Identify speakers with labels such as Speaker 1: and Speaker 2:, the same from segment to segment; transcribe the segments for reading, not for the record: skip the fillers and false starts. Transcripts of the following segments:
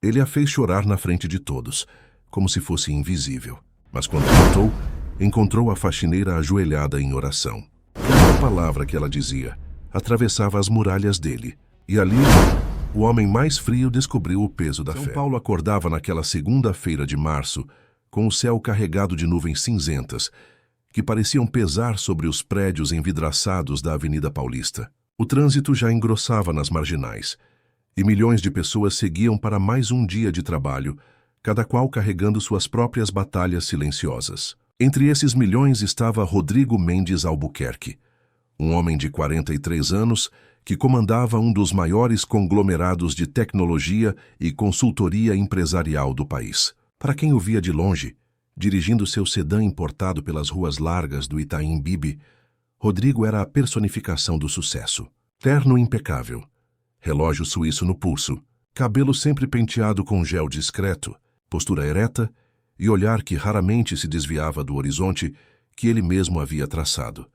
Speaker 1: Ele a fez chorar na frente de todos, como se fosse invisível. Mas quando voltou, encontrou a faxineira ajoelhada em oração. Cada palavra que ela dizia atravessava as muralhas dele. E ali, o homem mais frio descobriu o peso da fé. São Paulo acordava naquela segunda-feira de março, com o céu carregado de nuvens cinzentas, que pareciam pesar sobre os prédios envidraçados da Avenida Paulista. O trânsito já engrossava nas marginais, e milhões de pessoas seguiam para mais um dia de trabalho, cada qual carregando suas próprias batalhas silenciosas. Entre esses milhões estava Rodrigo Mendes Albuquerque, um homem de 43 anos que comandava um dos maiores conglomerados de tecnologia e consultoria empresarial do país. Para quem o via de longe, dirigindo seu sedã importado pelas ruas largas do Itaim Bibi, Rodrigo era a personificação do sucesso. Terno impecável, relógio suíço no pulso, cabelo sempre penteado com gel discreto, postura ereta e olhar que raramente se desviava do horizonte que ele mesmo havia traçado.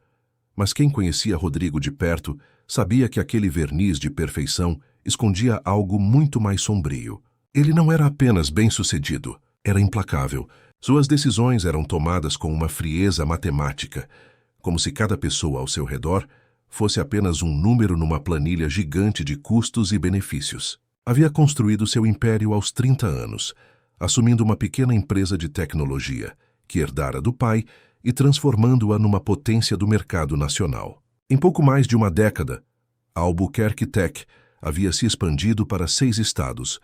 Speaker 1: Mas quem conhecia Rodrigo de perto sabia que aquele verniz de perfeição escondia algo muito mais sombrio. Ele não era apenas bem-sucedido, era implacável. Suas decisões eram tomadas com uma frieza matemática, como se cada pessoa ao seu redor fosse apenas um número numa planilha gigante de custos e benefícios. Havia construído seu império aos 30 anos, assumindo uma pequena empresa de tecnologia, que herdara do pai e transformando-a numa potência do mercado nacional. Em pouco mais de uma década, a Albuquerque Tech havia se expandido para 6 estados,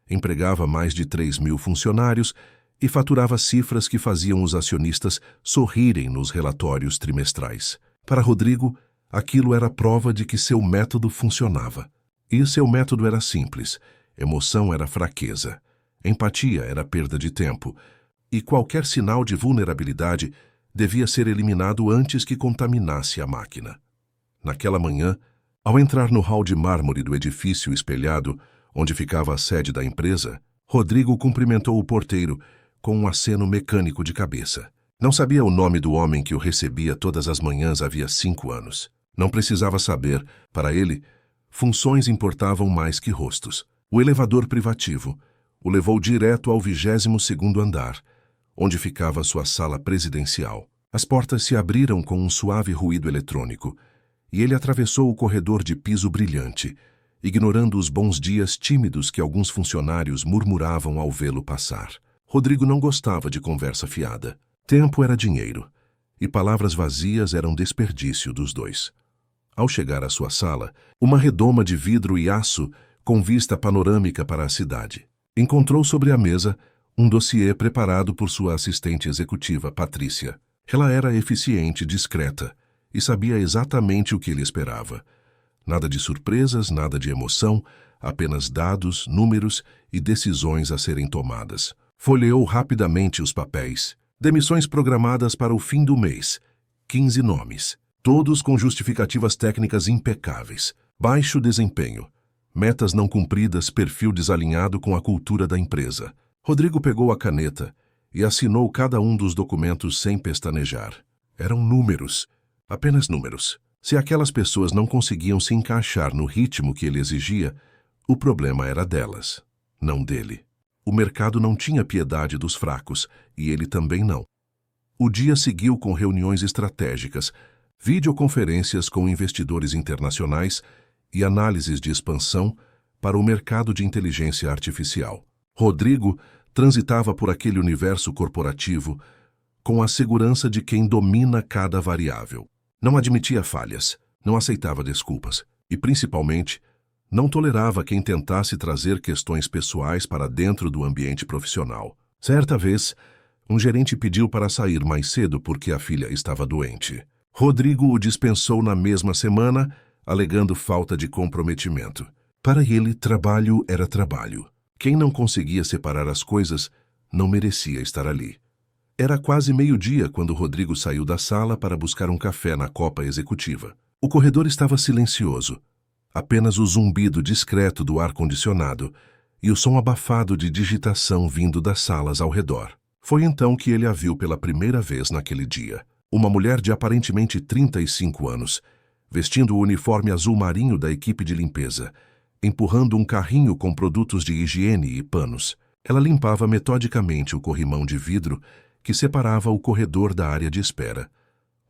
Speaker 1: empregava mais de 3.000 funcionários e faturava cifras que faziam os acionistas sorrirem nos relatórios trimestrais. Para Rodrigo, aquilo era prova de que seu método funcionava. E seu método era simples: emoção era fraqueza, empatia era perda de tempo, e qualquer sinal de vulnerabilidade devia ser eliminado antes que contaminasse a máquina. Naquela manhã, ao entrar no hall de mármore do edifício espelhado, onde ficava a sede da empresa, Rodrigo cumprimentou o porteiro com um aceno mecânico de cabeça. Não sabia o nome do homem que o recebia todas as manhãs havia 5 anos. Não precisava saber. Para ele, funções importavam mais que rostos. O elevador privativo o levou direto ao 22º andar, onde ficava sua sala presidencial. As portas se abriram com um suave ruído eletrônico, e ele atravessou o corredor de piso brilhante, ignorando os bons dias tímidos que alguns funcionários murmuravam ao vê-lo passar. Rodrigo não gostava de conversa fiada. Tempo era dinheiro, e palavras vazias eram desperdício dos dois. Ao chegar à sua sala, uma redoma de vidro e aço com vista panorâmica para a cidade, encontrou sobre a mesa um dossiê preparado por sua assistente executiva, Patrícia. Ela era eficiente, discreta, e sabia exatamente o que ele esperava. Nada de surpresas, nada de emoção, apenas dados, números e decisões a serem tomadas. Folheou rapidamente os papéis. Demissões programadas para o fim do mês. 15 nomes. Todos com justificativas técnicas impecáveis. Baixo desempenho. Metas não cumpridas, perfil desalinhado com a cultura da empresa. Rodrigo pegou a caneta e assinou cada um dos documentos sem pestanejar. Eram números. Apenas números. Se aquelas pessoas não conseguiam se encaixar no ritmo que ele exigia, o problema era delas, não dele. O mercado não tinha piedade dos fracos, e ele também não. O dia seguiu com reuniões estratégicas, videoconferências com investidores internacionais e análises de expansão para o mercado de inteligência artificial. Rodrigo transitava por aquele universo corporativo com a segurança de quem domina cada variável. Não admitia falhas, não aceitava desculpas e, principalmente, não tolerava quem tentasse trazer questões pessoais para dentro do ambiente profissional. Certa vez, um gerente pediu para sair mais cedo porque a filha estava doente. Rodrigo o dispensou na mesma semana, alegando falta de comprometimento. Para ele, trabalho era trabalho. Quem não conseguia separar as coisas não merecia estar ali. Era quase meio-dia quando Rodrigo saiu da sala para buscar um café na copa executiva. O corredor estava silencioso. Apenas o zumbido discreto do ar-condicionado e o som abafado de digitação vindo das salas ao redor. Foi então que ele a viu pela primeira vez naquele dia. Uma mulher de aparentemente 35 anos, vestindo o uniforme azul marinho da equipe de limpeza, empurrando um carrinho com produtos de higiene e panos. Ela limpava metodicamente o corrimão de vidro que separava o corredor da área de espera,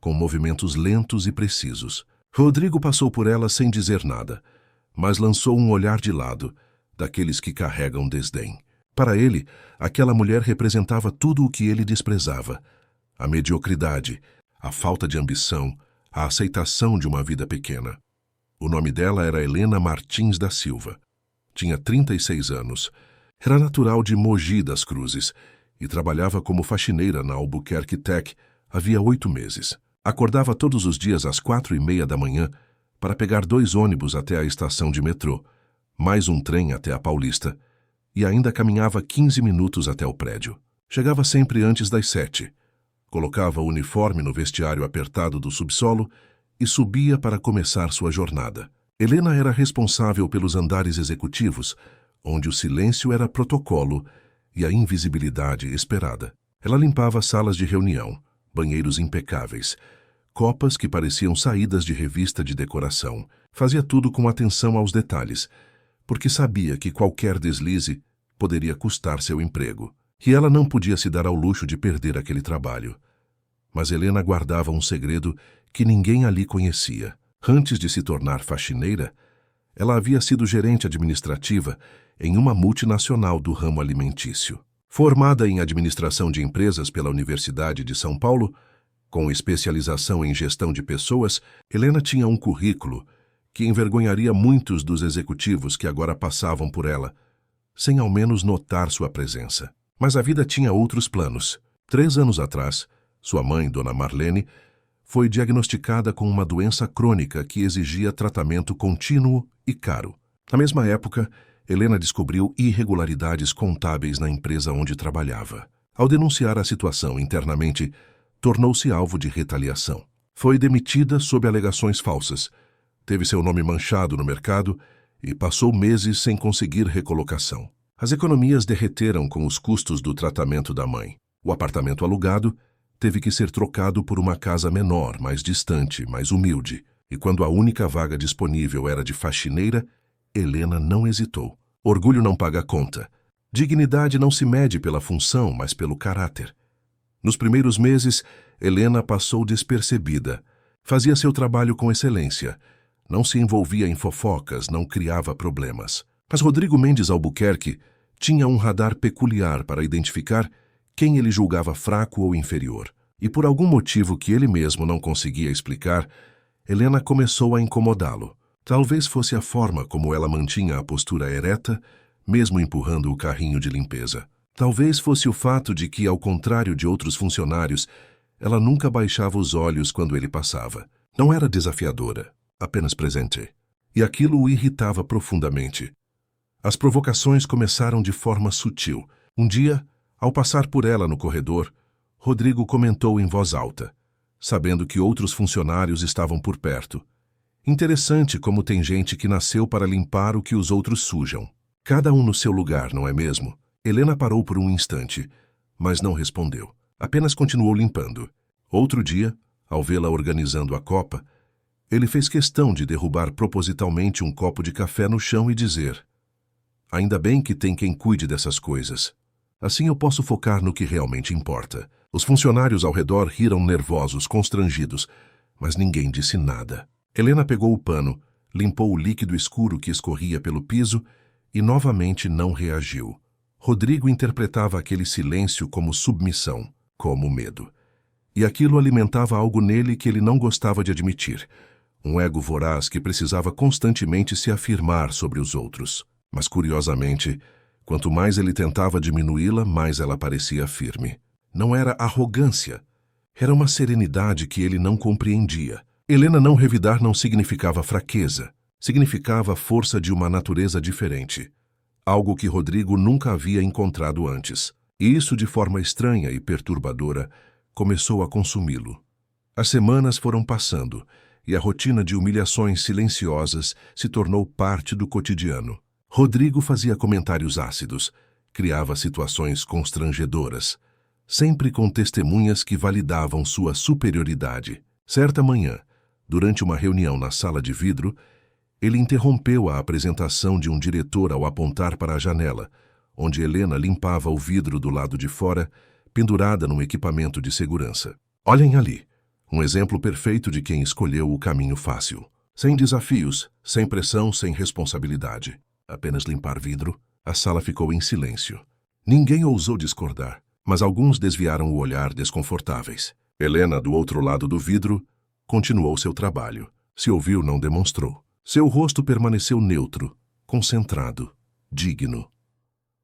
Speaker 1: com movimentos lentos e precisos. Rodrigo passou por ela sem dizer nada, mas lançou um olhar de lado, daqueles que carregam desdém. Para ele, aquela mulher representava tudo o que ele desprezava: a mediocridade, a falta de ambição, a aceitação de uma vida pequena. O nome dela era Helena Martins da Silva. Tinha 36 anos. Era natural de Mogi das Cruzes e trabalhava como faxineira na Albuquerque Tech havia 8 meses. Acordava todos os dias às 4:30 da manhã para pegar 2 ônibus até a estação de metrô, mais um trem até a Paulista, e ainda caminhava 15 minutos até o prédio. Chegava sempre antes das 7. Colocava o uniforme no vestiário apertado do subsolo e subia para começar sua jornada. Helena era responsável pelos andares executivos, onde o silêncio era protocolo e a invisibilidade esperada. Ela limpava salas de reunião, banheiros impecáveis, copas que pareciam saídas de revista de decoração. Fazia tudo com atenção aos detalhes, porque sabia que qualquer deslize poderia custar seu emprego. E ela não podia se dar ao luxo de perder aquele trabalho. Mas Helena guardava um segredo que ninguém ali conhecia. Antes de se tornar faxineira, ela havia sido gerente administrativa em uma multinacional do ramo alimentício. Formada em administração de empresas pela Universidade de São Paulo, com especialização em gestão de pessoas, Helena tinha um currículo que envergonharia muitos dos executivos que agora passavam por ela, sem ao menos notar sua presença. Mas a vida tinha outros planos. 3 anos atrás, sua mãe, Dona Marlene, foi diagnosticada com uma doença crônica que exigia tratamento contínuo e caro. Na mesma época, Helena descobriu irregularidades contábeis na empresa onde trabalhava. Ao denunciar a situação internamente, tornou-se alvo de retaliação. Foi demitida sob alegações falsas, teve seu nome manchado no mercado e passou meses sem conseguir recolocação. As economias derreteram com os custos do tratamento da mãe. O apartamento alugado teve que ser trocado por uma casa menor, mais distante, mais humilde. E quando a única vaga disponível era de faxineira, Helena não hesitou. Orgulho não paga conta. Dignidade não se mede pela função, mas pelo caráter. Nos primeiros meses, Helena passou despercebida. Fazia seu trabalho com excelência. Não se envolvia em fofocas, não criava problemas. Mas Rodrigo Mendes Albuquerque tinha um radar peculiar para identificar quem ele julgava fraco ou inferior. E por algum motivo que ele mesmo não conseguia explicar, Helena começou a incomodá-lo. Talvez fosse a forma como ela mantinha a postura ereta, mesmo empurrando o carrinho de limpeza. Talvez fosse o fato de que, ao contrário de outros funcionários, ela nunca baixava os olhos quando ele passava. Não era desafiadora, apenas presente. E aquilo o irritava profundamente. As provocações começaram de forma sutil. Um dia, ao passar por ela no corredor, Rodrigo comentou em voz alta, sabendo que outros funcionários estavam por perto. Interessante como tem gente que nasceu para limpar o que os outros sujam. Cada um no seu lugar, não é mesmo? Helena parou por um instante, mas não respondeu. Apenas continuou limpando. Outro dia, ao vê-la organizando a copa, ele fez questão de derrubar propositalmente um copo de café no chão e dizer: "Ainda bem que tem quem cuide dessas coisas. Assim eu posso focar no que realmente importa." Os funcionários ao redor riram nervosos, constrangidos, mas ninguém disse nada. Helena pegou o pano, limpou o líquido escuro que escorria pelo piso e novamente não reagiu. Rodrigo interpretava aquele silêncio como submissão, como medo. E aquilo alimentava algo nele que ele não gostava de admitir. Um ego voraz que precisava constantemente se afirmar sobre os outros. Mas, curiosamente, quanto mais ele tentava diminuí-la, mais ela parecia firme. Não era arrogância. Era uma serenidade que ele não compreendia. Helena não revidar não significava fraqueza. Significava a força de uma natureza diferente. Algo que Rodrigo nunca havia encontrado antes. E isso, de forma estranha e perturbadora, começou a consumi-lo. As semanas foram passando, e a rotina de humilhações silenciosas se tornou parte do cotidiano. Rodrigo fazia comentários ácidos, criava situações constrangedoras, sempre com testemunhas que validavam sua superioridade. Certa manhã, durante uma reunião na sala de vidro, Ele interrompeu a apresentação de um diretor ao apontar para a janela, onde Helena limpava o vidro do lado de fora, pendurada num equipamento de segurança. Olhem ali, um exemplo perfeito de quem escolheu o caminho fácil. Sem desafios, sem pressão, sem responsabilidade. Apenas limpar vidro, a sala ficou em silêncio. Ninguém ousou discordar, mas alguns desviaram o olhar desconfortáveis. Helena, do outro lado do vidro, continuou seu trabalho. Se ouviu, não demonstrou. Seu rosto permaneceu neutro, concentrado, digno.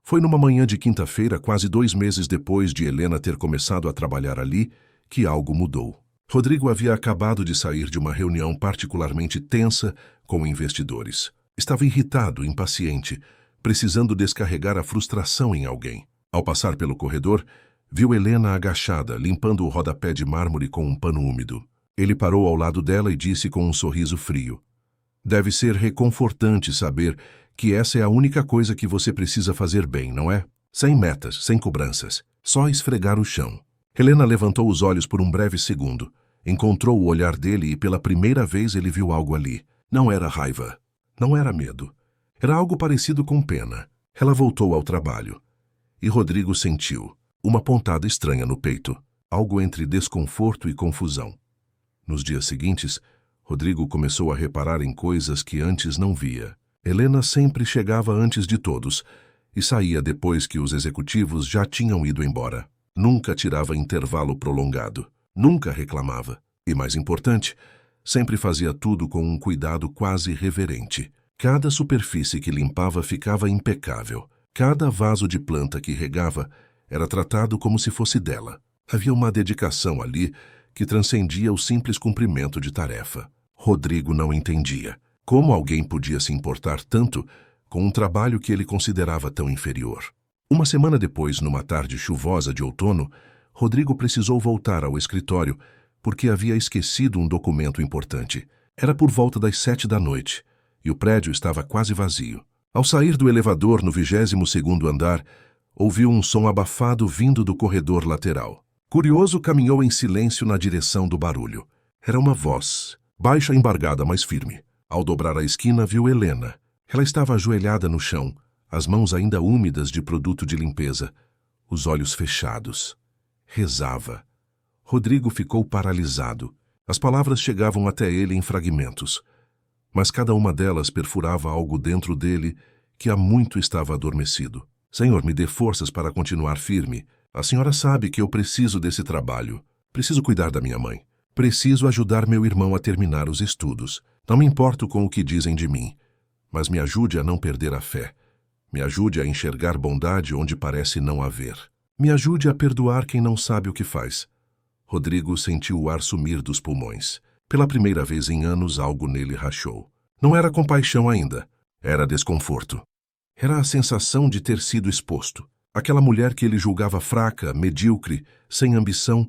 Speaker 1: Foi numa manhã de quinta-feira, quase 2 meses depois de Helena ter começado a trabalhar ali, que algo mudou. Rodrigo havia acabado de sair de uma reunião particularmente tensa com investidores. Estava irritado, impaciente, precisando descarregar a frustração em alguém. Ao passar pelo corredor, viu Helena agachada, limpando o rodapé de mármore com um pano úmido. Ele parou ao lado dela e disse com um sorriso frio: "Deve ser reconfortante saber que essa é a única coisa que você precisa fazer bem, não é? Sem metas, sem cobranças, só esfregar o chão." Helena levantou os olhos por um breve segundo, encontrou o olhar dele e pela primeira vez ele viu algo ali. Não era raiva, não era medo. Era algo parecido com pena. Ela voltou ao trabalho. E Rodrigo sentiu uma pontada estranha no peito, algo entre desconforto e confusão. Nos dias seguintes, Rodrigo começou a reparar em coisas que antes não via. Helena sempre chegava antes de todos e saía depois que os executivos já tinham ido embora. Nunca tirava intervalo prolongado, nunca reclamava. E, mais importante, sempre fazia tudo com um cuidado quase reverente. Cada superfície que limpava ficava impecável. Cada vaso de planta que regava era tratado como se fosse dela. Havia uma dedicação ali que transcendia o simples cumprimento de tarefa. Rodrigo não entendia como alguém podia se importar tanto com um trabalho que ele considerava tão inferior. Uma semana depois, numa tarde chuvosa de outono, Rodrigo precisou voltar ao escritório porque havia esquecido um documento importante. Era por volta das 7 da noite e o prédio estava quase vazio. Ao sair do elevador no 22º andar, ouviu um som abafado vindo do corredor lateral. Curioso, caminhou em silêncio na direção do barulho. Era uma voz, baixa, embargada, mas firme. Ao dobrar a esquina, viu Helena. Ela estava ajoelhada no chão, as mãos ainda úmidas de produto de limpeza, os olhos fechados. Rezava. Rodrigo ficou paralisado. As palavras chegavam até ele em fragmentos, mas cada uma delas perfurava algo dentro dele que há muito estava adormecido. "Senhor, me dê forças para continuar firme. A senhora sabe que eu preciso desse trabalho. Preciso cuidar da minha mãe. Preciso ajudar meu irmão a terminar os estudos. Não me importo com o que dizem de mim, mas me ajude a não perder a fé. Me ajude a enxergar bondade onde parece não haver. Me ajude a perdoar quem não sabe o que faz." Rodrigo sentiu o ar sumir dos pulmões. Pela primeira vez em anos, algo nele rachou. Não era compaixão ainda. Era desconforto. Era a sensação de ter sido exposto. Aquela mulher que ele julgava fraca, medíocre, sem ambição,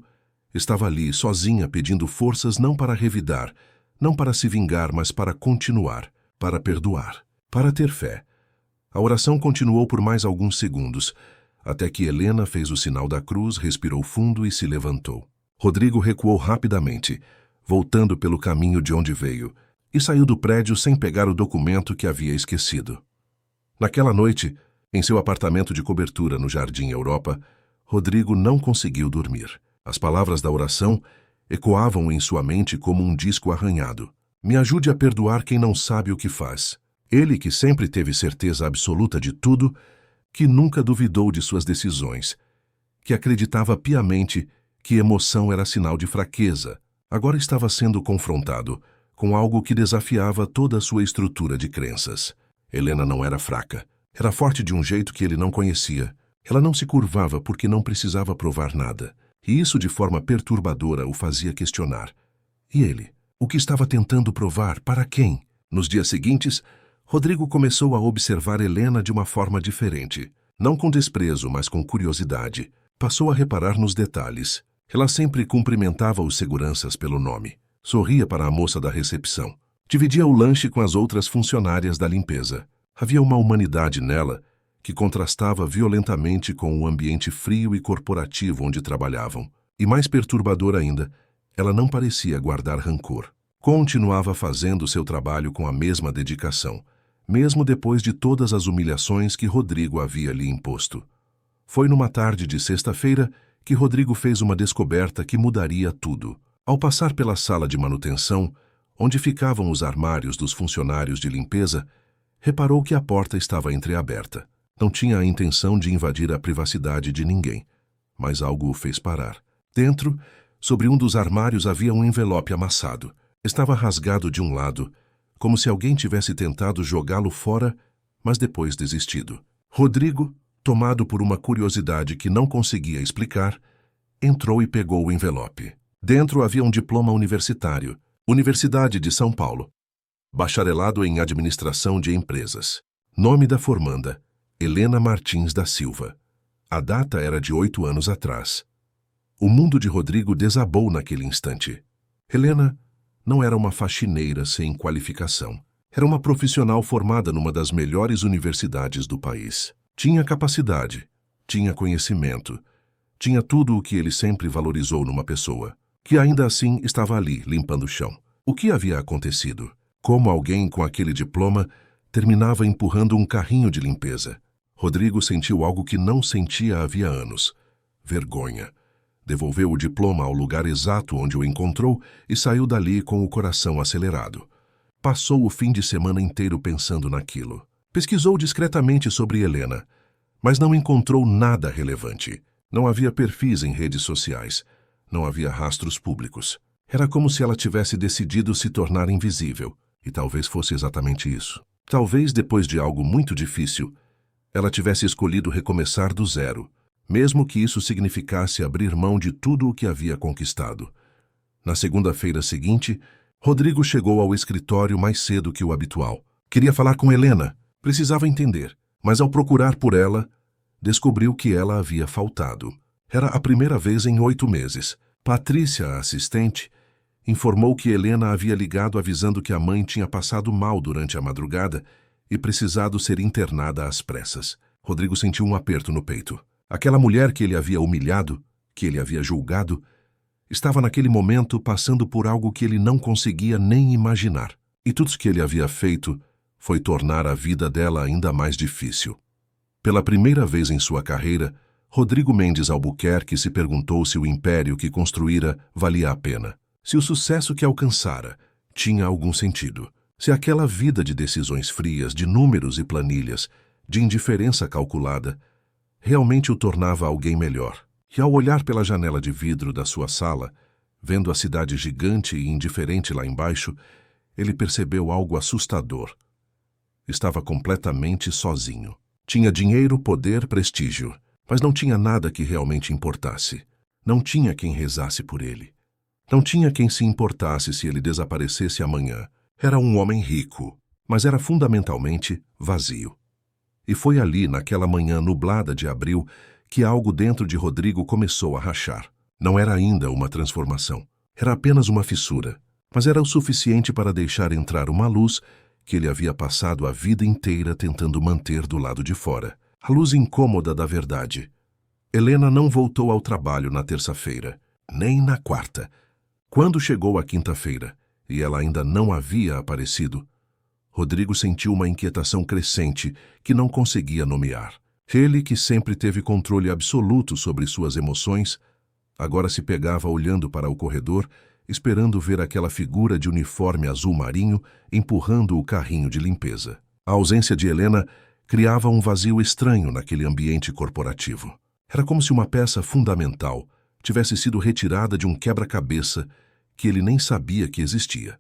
Speaker 1: estava ali, sozinha, pedindo forças não para revidar, não para se vingar, mas para continuar, para perdoar, para ter fé. A oração continuou por mais alguns segundos, até que Helena fez o sinal da cruz, respirou fundo e se levantou. Rodrigo recuou rapidamente, voltando pelo caminho de onde veio, e saiu do prédio sem pegar o documento que havia esquecido. Naquela noite, em seu apartamento de cobertura no Jardim Europa, Rodrigo não conseguiu dormir. As palavras da oração ecoavam em sua mente como um disco arranhado. Me ajude a perdoar quem não sabe o que faz. Ele, que sempre teve certeza absoluta de tudo, que nunca duvidou de suas decisões, que acreditava piamente que emoção era sinal de fraqueza, agora estava sendo confrontado com algo que desafiava toda a sua estrutura de crenças. Helena não era fraca. Era forte de um jeito que ele não conhecia. Ela não se curvava porque não precisava provar nada. E isso, de forma perturbadora, o fazia questionar. E ele? O que estava tentando provar? Para quem? Nos dias seguintes, Rodrigo começou a observar Helena de uma forma diferente. Não com desprezo, mas com curiosidade. Passou a reparar nos detalhes. Ela sempre cumprimentava os seguranças pelo nome. Sorria para a moça da recepção. Dividia o lanche com as outras funcionárias da limpeza. Havia uma humanidade nela que contrastava violentamente com o ambiente frio e corporativo onde trabalhavam. E mais perturbador ainda, ela não parecia guardar rancor. Continuava fazendo seu trabalho com a mesma dedicação, mesmo depois de todas as humilhações que Rodrigo havia lhe imposto. Foi numa tarde de sexta-feira que Rodrigo fez uma descoberta que mudaria tudo. Ao passar pela sala de manutenção, onde ficavam os armários dos funcionários de limpeza, reparou que a porta estava entreaberta. Não tinha a intenção de invadir a privacidade de ninguém, mas algo o fez parar. Dentro, sobre um dos armários havia um envelope amassado. Estava rasgado de um lado, como se alguém tivesse tentado jogá-lo fora, mas depois desistido. Rodrigo, tomado por uma curiosidade que não conseguia explicar, entrou e pegou o envelope. Dentro havia um diploma universitário, Universidade de São Paulo. Bacharelado em Administração de Empresas. Nome da formanda, Helena Martins da Silva. A data era de 8 anos atrás. O mundo de Rodrigo desabou naquele instante. Helena não era uma faxineira sem qualificação. Era uma profissional formada numa das melhores universidades do país. Tinha capacidade, tinha conhecimento, tinha tudo o que ele sempre valorizou numa pessoa, que ainda assim estava ali, limpando o chão. O que havia acontecido? Como alguém com aquele diploma terminava empurrando um carrinho de limpeza? Rodrigo sentiu algo que não sentia havia anos. Vergonha. Devolveu o diploma ao lugar exato onde o encontrou e saiu dali com o coração acelerado. Passou o fim de semana inteiro pensando naquilo. Pesquisou discretamente sobre Helena, mas não encontrou nada relevante. Não havia perfis em redes sociais. Não havia rastros públicos. Era como se ela tivesse decidido se tornar invisível. E talvez fosse exatamente isso. Talvez, depois de algo muito difícil, ela tivesse escolhido recomeçar do zero, mesmo que isso significasse abrir mão de tudo o que havia conquistado. Na segunda-feira seguinte, Rodrigo chegou ao escritório mais cedo que o habitual. Queria falar com Helena. Precisava entender, mas ao procurar por ela, descobriu que ela havia faltado. Era a primeira vez em 8 meses. Patrícia, a assistente, informou que Helena havia ligado avisando que a mãe tinha passado mal durante a madrugada e precisado ser internada às pressas. Rodrigo sentiu um aperto no peito. Aquela mulher que ele havia humilhado, que ele havia julgado, estava naquele momento passando por algo que ele não conseguia nem imaginar. E tudo o que ele havia feito foi tornar a vida dela ainda mais difícil. Pela primeira vez em sua carreira, Rodrigo Mendes Albuquerque se perguntou se o império que construíra valia a pena. Se o sucesso que alcançara tinha algum sentido. Se aquela vida de decisões frias, de números e planilhas, de indiferença calculada, realmente o tornava alguém melhor. E ao olhar pela janela de vidro da sua sala, vendo a cidade gigante e indiferente lá embaixo, ele percebeu algo assustador. Estava completamente sozinho. Tinha dinheiro, poder, prestígio, mas não tinha nada que realmente importasse. Não tinha quem rezasse por ele. Não tinha quem se importasse se ele desaparecesse amanhã. Era um homem rico, mas era fundamentalmente vazio. E foi ali, naquela manhã nublada de abril, que algo dentro de Rodrigo começou a rachar. Não era ainda uma transformação. Era apenas uma fissura, mas era o suficiente para deixar entrar uma luz que ele havia passado a vida inteira tentando manter do lado de fora. A luz incômoda da verdade. Helena não voltou ao trabalho na terça-feira, nem na quarta. Quando chegou a quinta-feira, e ela ainda não havia aparecido, Rodrigo sentiu uma inquietação crescente que não conseguia nomear. Ele, que sempre teve controle absoluto sobre suas emoções, agora se pegava olhando para o corredor, esperando ver aquela figura de uniforme azul marinho empurrando o carrinho de limpeza. A ausência de Helena criava um vazio estranho naquele ambiente corporativo. Era como se uma peça fundamental tivesse sido retirada de um quebra-cabeça que ele nem sabia que existia.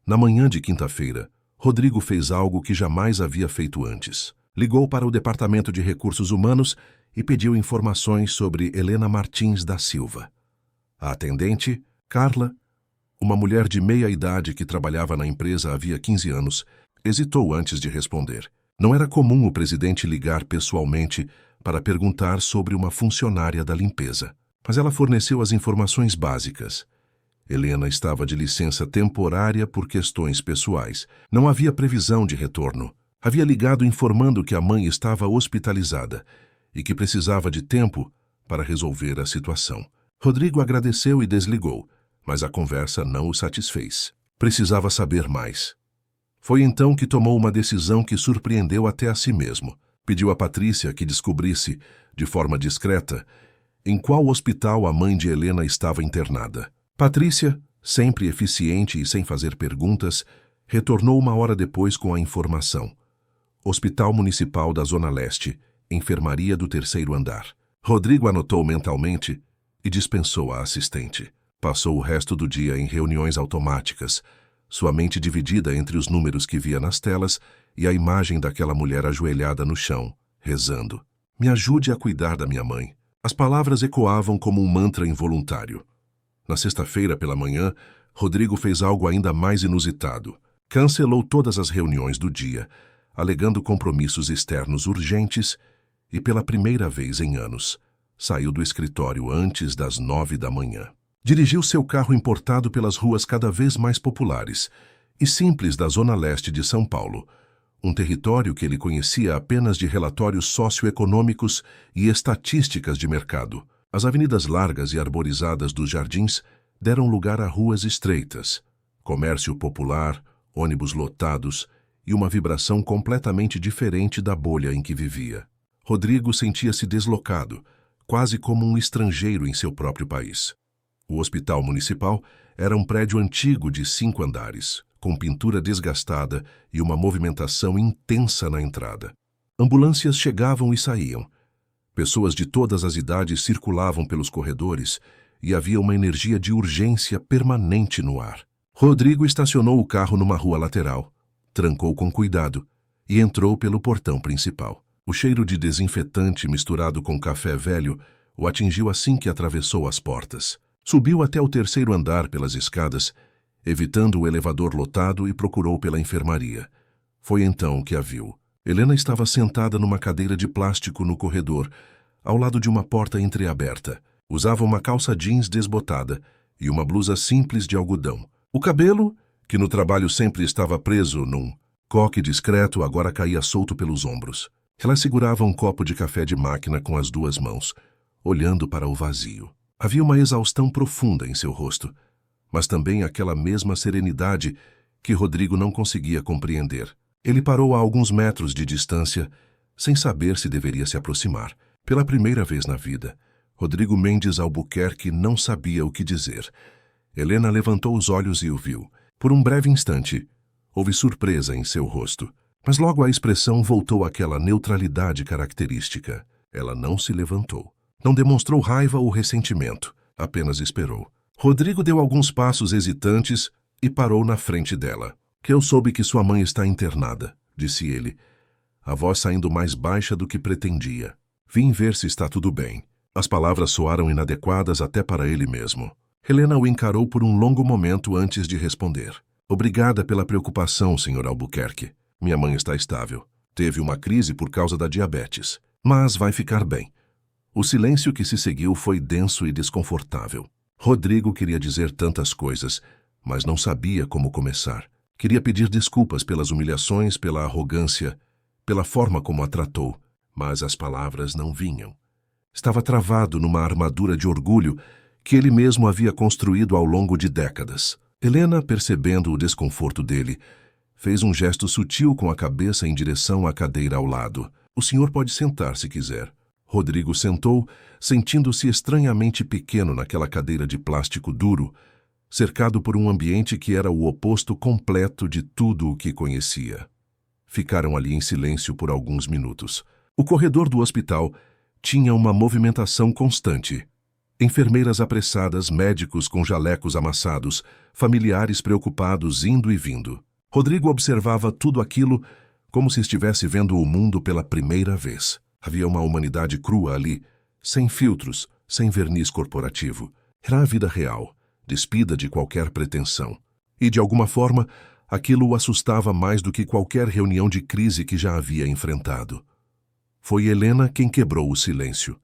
Speaker 1: Na manhã de quinta-feira, Rodrigo fez algo que jamais havia feito antes. Ligou para o Departamento de Recursos Humanos e pediu informações sobre Helena Martins da Silva. A atendente, Carla, uma mulher de meia idade que trabalhava na empresa havia 15 anos, hesitou antes de responder. Não era comum o presidente ligar pessoalmente para perguntar sobre uma funcionária da limpeza, mas ela forneceu as informações básicas. Helena estava de licença temporária por questões pessoais. Não havia previsão de retorno. Havia ligado informando que a mãe estava hospitalizada e que precisava de tempo para resolver a situação. Rodrigo agradeceu e desligou, mas a conversa não o satisfez. Precisava saber mais. Foi então que tomou uma decisão que surpreendeu até a si mesmo. Pediu a Patrícia que descobrisse, de forma discreta, em qual hospital a mãe de Helena estava internada. Patrícia, sempre eficiente e sem fazer perguntas, retornou 1 hora depois com a informação. Hospital Municipal da Zona Leste, enfermaria do 3º andar. Rodrigo anotou mentalmente e dispensou a assistente. Passou o resto do dia em reuniões automáticas, sua mente dividida entre os números que via nas telas e a imagem daquela mulher ajoelhada no chão, rezando. Me ajude a cuidar da minha mãe. As palavras ecoavam como um mantra involuntário. Na sexta-feira pela manhã, Rodrigo fez algo ainda mais inusitado. Cancelou todas as reuniões do dia, alegando compromissos externos urgentes e, pela primeira vez em anos, saiu do escritório antes das 9 da manhã. Dirigiu seu carro importado pelas ruas cada vez mais populares e simples da Zona Leste de São Paulo, um território que ele conhecia apenas de relatórios socioeconômicos e estatísticas de mercado. As avenidas largas e arborizadas dos jardins deram lugar a ruas estreitas, comércio popular, ônibus lotados e uma vibração completamente diferente da bolha em que vivia. Rodrigo sentia-se deslocado, quase como um estrangeiro em seu próprio país. O Hospital Municipal era um prédio antigo de 5 andares, com pintura desgastada e uma movimentação intensa na entrada. Ambulâncias chegavam e saíam. Pessoas de todas as idades circulavam pelos corredores e havia uma energia de urgência permanente no ar. Rodrigo estacionou o carro numa rua lateral, trancou com cuidado e entrou pelo portão principal. O cheiro de desinfetante misturado com café velho o atingiu assim que atravessou as portas. Subiu até o 3º andar pelas escadas, evitando o elevador lotado, e procurou pela enfermaria. Foi então que a viu. Helena estava sentada numa cadeira de plástico no corredor, ao lado de uma porta entreaberta. Usava uma calça jeans desbotada e uma blusa simples de algodão. O cabelo, que no trabalho sempre estava preso num coque discreto, agora caía solto pelos ombros. Ela segurava um copo de café de máquina com as 2 mãos, olhando para o vazio. Havia uma exaustão profunda em seu rosto, mas também aquela mesma serenidade que Rodrigo não conseguia compreender. Ele parou a alguns metros de distância, sem saber se deveria se aproximar. Pela primeira vez na vida, Rodrigo Mendes Albuquerque não sabia o que dizer. Helena levantou os olhos e o viu. Por um breve instante, houve surpresa em seu rosto, mas logo a expressão voltou àquela neutralidade característica. Ela não se levantou. Não demonstrou raiva ou ressentimento, apenas esperou. Rodrigo deu alguns passos hesitantes e parou na frente dela. Eu soube que sua mãe está internada, disse ele, a voz saindo mais baixa do que pretendia. Vim ver se está tudo bem. As palavras soaram inadequadas até para ele mesmo. Helena o encarou por um longo momento antes de responder. Obrigada pela preocupação, Sr. Albuquerque. Minha mãe está estável. Teve uma crise por causa da diabetes, mas vai ficar bem. O silêncio que se seguiu foi denso e desconfortável. Rodrigo queria dizer tantas coisas, mas não sabia como começar. Queria pedir desculpas pelas humilhações, pela arrogância, pela forma como a tratou, mas as palavras não vinham. Estava travado numa armadura de orgulho que ele mesmo havia construído ao longo de décadas. Helena, percebendo o desconforto dele, fez um gesto sutil com a cabeça em direção à cadeira ao lado. O senhor pode sentar se quiser. Rodrigo sentou, sentindo-se estranhamente pequeno naquela cadeira de plástico duro, cercado por um ambiente que era o oposto completo de tudo o que conhecia. Ficaram ali em silêncio por alguns minutos. O corredor do hospital tinha uma movimentação constante. Enfermeiras apressadas, médicos com jalecos amassados, familiares preocupados indo e vindo. Rodrigo observava tudo aquilo como se estivesse vendo o mundo pela primeira vez. Havia uma humanidade crua ali, sem filtros, sem verniz corporativo. Era a vida real, despida de qualquer pretensão. E, de alguma forma, aquilo o assustava mais do que qualquer reunião de crise que já havia enfrentado. Foi Helena quem quebrou o silêncio.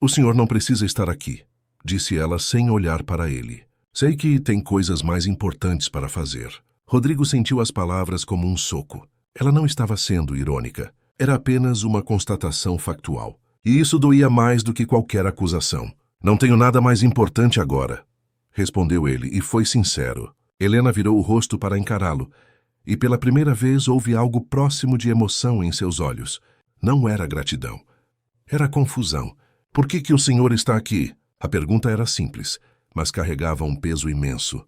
Speaker 1: O senhor não precisa estar aqui, disse ela sem olhar para ele. Sei que tem coisas mais importantes para fazer. Rodrigo sentiu as palavras como um soco. Ela não estava sendo irônica. Era apenas uma constatação factual. E isso doía mais do que qualquer acusação. Não tenho nada mais importante agora, respondeu ele, e foi sincero. Helena virou o rosto para encará-lo, e pela primeira vez houve algo próximo de emoção em seus olhos. Não era gratidão. Era confusão. Por que o senhor está aqui? A pergunta era simples, mas carregava um peso imenso.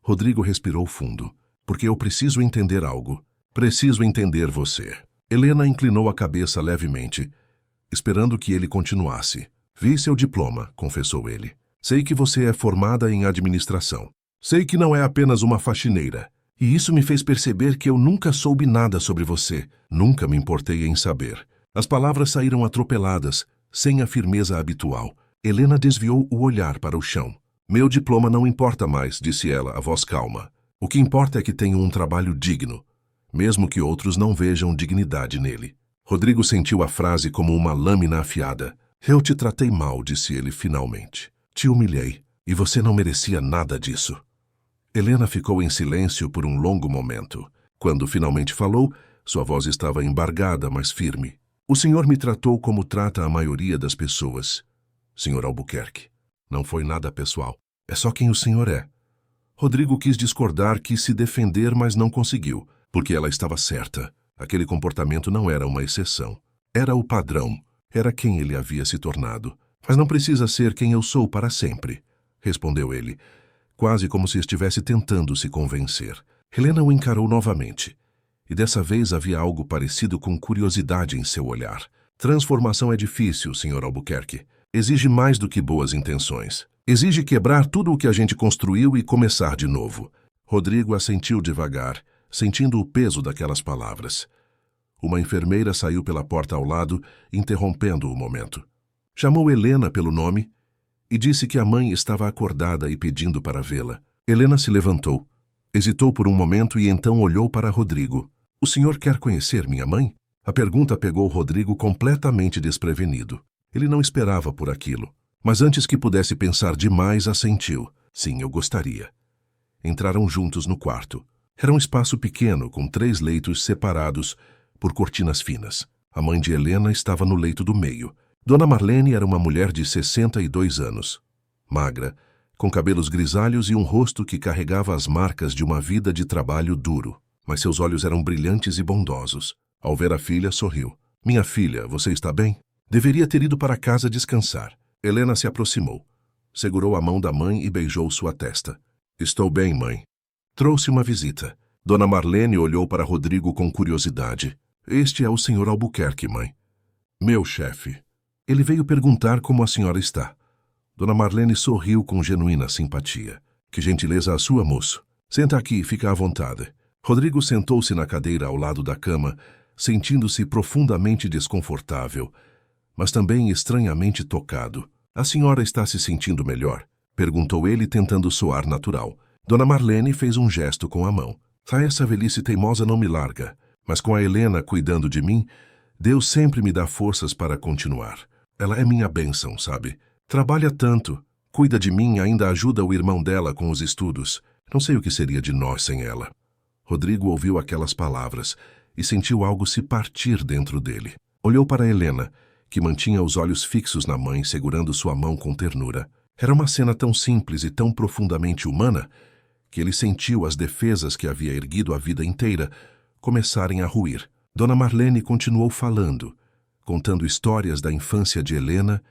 Speaker 1: Rodrigo respirou fundo. Porque eu preciso entender algo. Preciso entender você. Helena inclinou a cabeça levemente, esperando que ele continuasse. Vi seu diploma, confessou ele. Sei que você é formada em administração. Sei que não é apenas uma faxineira. E isso me fez perceber que eu nunca soube nada sobre você. Nunca me importei em saber. As palavras saíram atropeladas, sem a firmeza habitual. Helena desviou o olhar para o chão. Meu diploma não importa mais, disse ela, a voz calma. O que importa é que tenho um trabalho digno, mesmo que outros não vejam dignidade nele. Rodrigo sentiu a frase como uma lâmina afiada. Eu te tratei mal, disse ele finalmente. Te humilhei, e você não merecia nada disso. Helena ficou em silêncio por um longo momento. Quando finalmente falou, sua voz estava embargada, mas firme. O senhor me tratou como trata a maioria das pessoas. Senhor Albuquerque, não foi nada pessoal. É só quem o senhor é. Rodrigo quis discordar, quis se defender, mas não conseguiu, porque ela estava certa. Aquele comportamento não era uma exceção. Era o padrão. Era quem ele havia se tornado. Mas não precisa ser quem eu sou para sempre, respondeu ele, quase como se estivesse tentando se convencer. Helena o encarou novamente. E dessa vez havia algo parecido com curiosidade em seu olhar. Transformação é difícil, Sr. Albuquerque. Exige mais do que boas intenções. Exige quebrar tudo o que a gente construiu e começar de novo. Rodrigo assentiu devagar, sentindo o peso daquelas palavras. Uma enfermeira saiu pela porta ao lado, interrompendo o momento. Chamou Helena pelo nome e disse que a mãe estava acordada e pedindo para vê-la. Helena se levantou, hesitou por um momento e então olhou para Rodrigo. O senhor quer conhecer minha mãe? A pergunta pegou Rodrigo completamente desprevenido. Ele não esperava por aquilo, mas antes que pudesse pensar demais, assentiu. Sim, eu gostaria. Entraram juntos no quarto. Era um espaço pequeno, com 3 leitos separados por cortinas finas. A mãe de Helena estava no leito do meio. Dona Marlene era uma mulher de 62 anos, magra, com cabelos grisalhos e um rosto que carregava as marcas de uma vida de trabalho duro. Mas seus olhos eram brilhantes e bondosos. Ao ver a filha, sorriu. Minha filha, você está bem? Deveria ter ido para casa descansar. Helena se aproximou, segurou a mão da mãe e beijou sua testa. Estou bem, mãe. Trouxe uma visita. Dona Marlene olhou para Rodrigo com curiosidade. Este é o Sr. Albuquerque, mãe. Meu chefe. Ele veio perguntar como a senhora está. Dona Marlene sorriu com genuína simpatia. Que gentileza a sua, moço. Senta aqui e fica à vontade. Rodrigo sentou-se na cadeira ao lado da cama, sentindo-se profundamente desconfortável, mas também estranhamente tocado. A senhora está se sentindo melhor? Perguntou ele, tentando soar natural. Dona Marlene fez um gesto com a mão. Essa velhice teimosa não me larga, mas com a Helena cuidando de mim, Deus sempre me dá forças para continuar. Ela é minha bênção, sabe? Trabalha tanto, cuida de mim e ainda ajuda o irmão dela com os estudos. Não sei o que seria de nós sem ela. Rodrigo ouviu aquelas palavras e sentiu algo se partir dentro dele. Olhou para Helena, que mantinha os olhos fixos na mãe, segurando sua mão com ternura. Era uma cena tão simples e tão profundamente humana que ele sentiu as defesas que havia erguido a vida inteira começarem a ruir. Dona Marlene continuou falando, contando histórias da infância de Helena,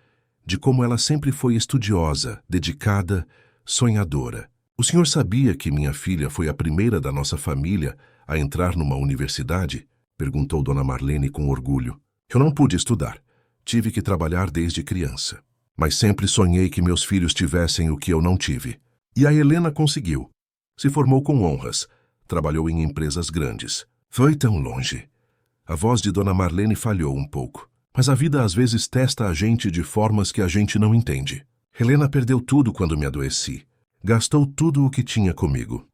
Speaker 1: de como ela sempre foi estudiosa, dedicada, sonhadora. O senhor sabia que minha filha foi a primeira da nossa família a entrar numa universidade? Perguntou Dona Marlene com orgulho. Eu não pude estudar. Tive que trabalhar desde criança. Mas sempre sonhei que meus filhos tivessem o que eu não tive. E a Helena conseguiu. Se formou com honras. Trabalhou em empresas grandes. Foi tão longe. A voz de Dona Marlene falhou um pouco. Mas a vida às vezes testa a gente de formas que a gente não entende. Helena perdeu tudo quando me adoeci. Gastou tudo o que tinha comigo.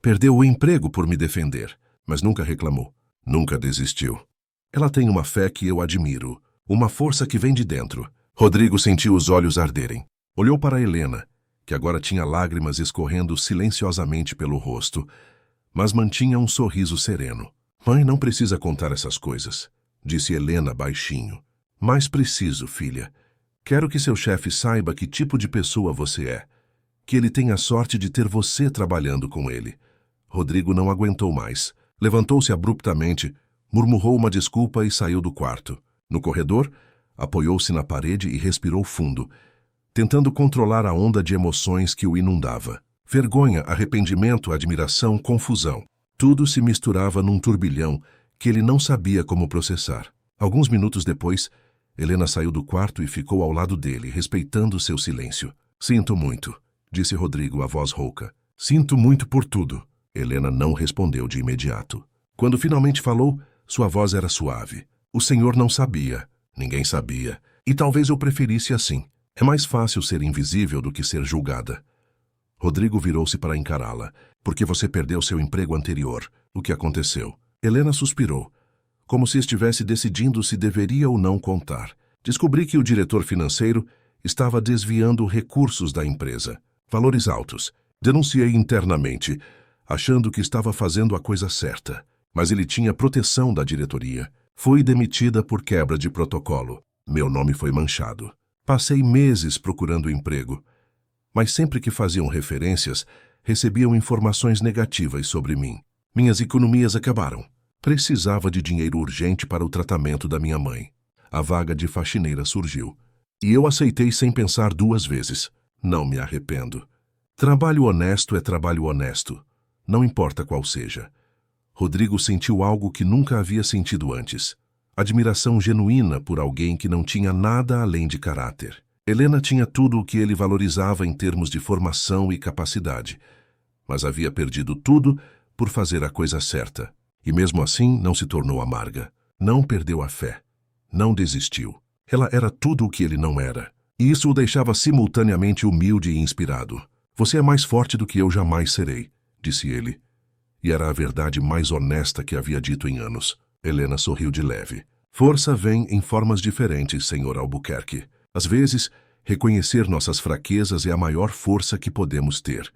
Speaker 1: Perdeu o emprego por me defender, mas nunca reclamou. Nunca desistiu. Ela tem uma fé que eu admiro. Uma força que vem de dentro. Rodrigo sentiu os olhos arderem. Olhou para Helena, que agora tinha lágrimas escorrendo silenciosamente pelo rosto, mas mantinha um sorriso sereno. Mãe não precisa contar essas coisas, disse Helena baixinho. Mas preciso, filha. Quero que seu chefe saiba que tipo de pessoa você é. Que ele tenha a sorte de ter você trabalhando com ele. Rodrigo não aguentou mais. Levantou-se abruptamente, murmurou uma desculpa e saiu do quarto. No corredor, apoiou-se na parede e respirou fundo, tentando controlar a onda de emoções que o inundava. Vergonha, arrependimento, admiração, confusão. Tudo se misturava num turbilhão que ele não sabia como processar. Alguns minutos depois, Helena saiu do quarto e ficou ao lado dele, respeitando seu silêncio. Sinto muito, disse Rodrigo, a voz rouca. Sinto muito por tudo. Helena não respondeu de imediato. Quando finalmente falou, sua voz era suave. O senhor não sabia. Ninguém sabia. E talvez eu preferisse assim. É mais fácil ser invisível do que ser julgada. Rodrigo virou-se para encará-la. Porque você perdeu seu emprego anterior. O que aconteceu? Helena suspirou, como se estivesse decidindo se deveria ou não contar. Descobri que o diretor financeiro estava desviando recursos da empresa. Valores altos. Denunciei internamente, achando que estava fazendo a coisa certa. Mas ele tinha proteção da diretoria. Fui demitida por quebra de protocolo. Meu nome foi manchado. Passei meses procurando emprego. Mas sempre que faziam referências, recebiam informações negativas sobre mim. Minhas economias acabaram. Precisava de dinheiro urgente para o tratamento da minha mãe. A vaga de faxineira surgiu. E eu aceitei sem pensar duas vezes. Não me arrependo. Trabalho honesto é trabalho honesto. Não importa qual seja. Rodrigo sentiu algo que nunca havia sentido antes. Admiração genuína por alguém que não tinha nada além de caráter. Helena tinha tudo o que ele valorizava em termos de formação e capacidade, mas havia perdido tudo por fazer a coisa certa. E mesmo assim não se tornou amarga. Não perdeu a fé. Não desistiu. Ela era tudo o que ele não era. E isso o deixava simultaneamente humilde e inspirado. Você é mais forte do que eu jamais serei, disse ele. E era a verdade mais honesta que havia dito em anos. Helena sorriu de leve. Força vem em formas diferentes, Sr. Albuquerque. Às vezes, reconhecer nossas fraquezas é a maior força que podemos ter.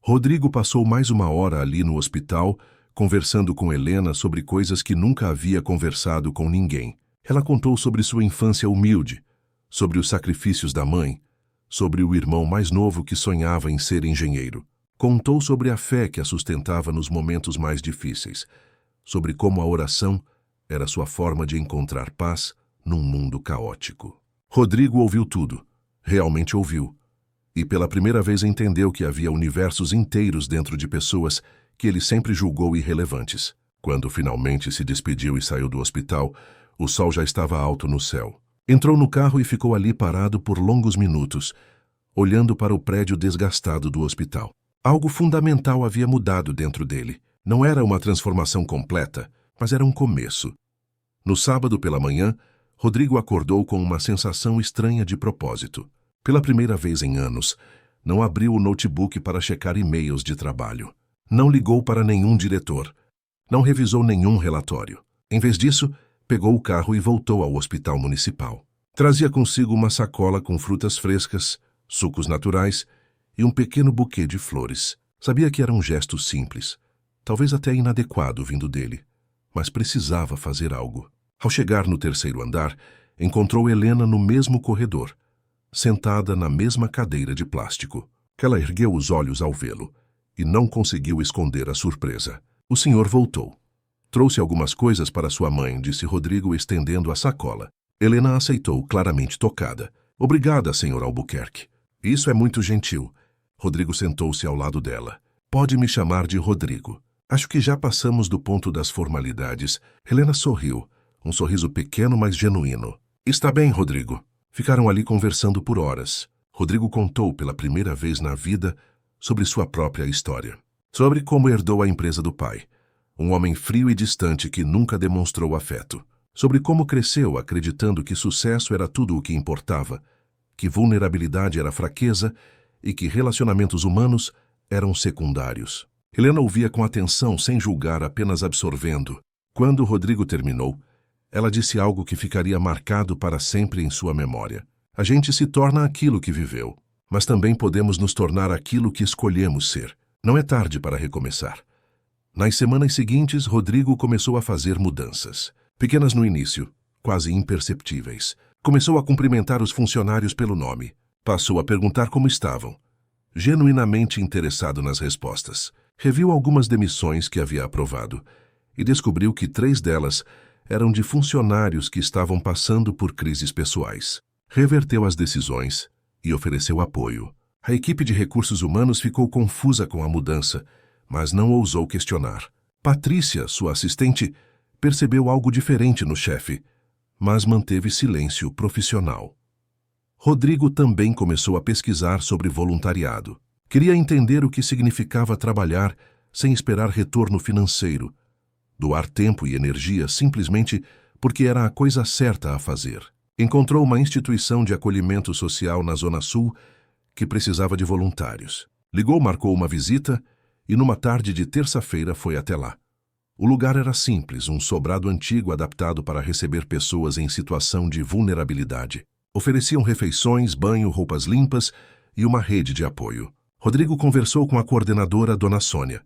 Speaker 1: Rodrigo passou mais uma hora ali no hospital, conversando com Helena sobre coisas que nunca havia conversado com ninguém. Ela contou sobre sua infância humilde, sobre os sacrifícios da mãe, sobre o irmão mais novo que sonhava em ser engenheiro. Contou sobre a fé que a sustentava nos momentos mais difíceis, sobre como a oração era sua forma de encontrar paz num mundo caótico. Rodrigo ouviu tudo, realmente ouviu, e pela primeira vez entendeu que havia universos inteiros dentro de pessoas que ele sempre julgou irrelevantes. Quando finalmente se despediu e saiu do hospital, o sol já estava alto no céu. Entrou no carro e ficou ali parado por longos minutos, olhando para o prédio desgastado do hospital. Algo fundamental havia mudado dentro dele. Não era uma transformação completa, mas era um começo. No sábado pela manhã, Rodrigo acordou com uma sensação estranha de propósito. Pela primeira vez em anos, não abriu o notebook para checar e-mails de trabalho. Não ligou para nenhum diretor. Não revisou nenhum relatório. Em vez disso, pegou o carro e voltou ao hospital municipal. Trazia consigo uma sacola com frutas frescas, sucos naturais e um pequeno buquê de flores. Sabia que era um gesto simples, talvez até inadequado vindo dele, mas precisava fazer algo. Ao chegar no terceiro andar, encontrou Helena no mesmo corredor, sentada na mesma cadeira de plástico. Ela ergueu os olhos ao vê-lo e não conseguiu esconder a surpresa. O senhor voltou. Trouxe algumas coisas para sua mãe, disse Rodrigo, estendendo a sacola. Helena aceitou, claramente tocada. Obrigada, Sr. Albuquerque. Isso é muito gentil. Rodrigo sentou-se ao lado dela. Pode me chamar de Rodrigo. Acho que já passamos do ponto das formalidades. Helena sorriu, um sorriso pequeno, mas genuíno. Está bem, Rodrigo. Ficaram ali conversando por horas. Rodrigo contou pela primeira vez na vida sobre sua própria história. Sobre como herdou a empresa do pai. Um homem frio e distante que nunca demonstrou afeto. Sobre como cresceu acreditando que sucesso era tudo o que importava, que vulnerabilidade era fraqueza e que relacionamentos humanos eram secundários. Helena ouvia com atenção, sem julgar, apenas absorvendo. Quando Rodrigo terminou, ela disse algo que ficaria marcado para sempre em sua memória. A gente se torna aquilo que viveu, mas também podemos nos tornar aquilo que escolhemos ser. Não é tarde para recomeçar. Nas semanas seguintes, Rodrigo começou a fazer mudanças. Pequenas no início, quase imperceptíveis. Começou a cumprimentar os funcionários pelo nome. Passou a perguntar como estavam. genuinamente interessado nas respostas. Reviu algumas demissões que havia aprovado e descobriu que 3 delas eram de funcionários que estavam passando por crises pessoais. Reverteu as decisões e ofereceu apoio. A equipe de recursos humanos ficou confusa com a mudança, mas não ousou questionar. Patrícia, sua assistente, percebeu algo diferente no chefe, mas manteve silêncio profissional. Rodrigo também começou a pesquisar sobre voluntariado. Queria entender o que significava trabalhar sem esperar retorno financeiro, doar tempo e energia simplesmente porque era a coisa certa a fazer. Encontrou uma instituição de acolhimento social na Zona Sul que precisava de voluntários. Ligou, marcou uma visita e numa tarde de terça-feira foi até lá. O lugar era simples, um sobrado antigo adaptado para receber pessoas em situação de vulnerabilidade. Ofereciam refeições, banho, roupas limpas e uma rede de apoio. Rodrigo conversou com a coordenadora, Dona Sônia,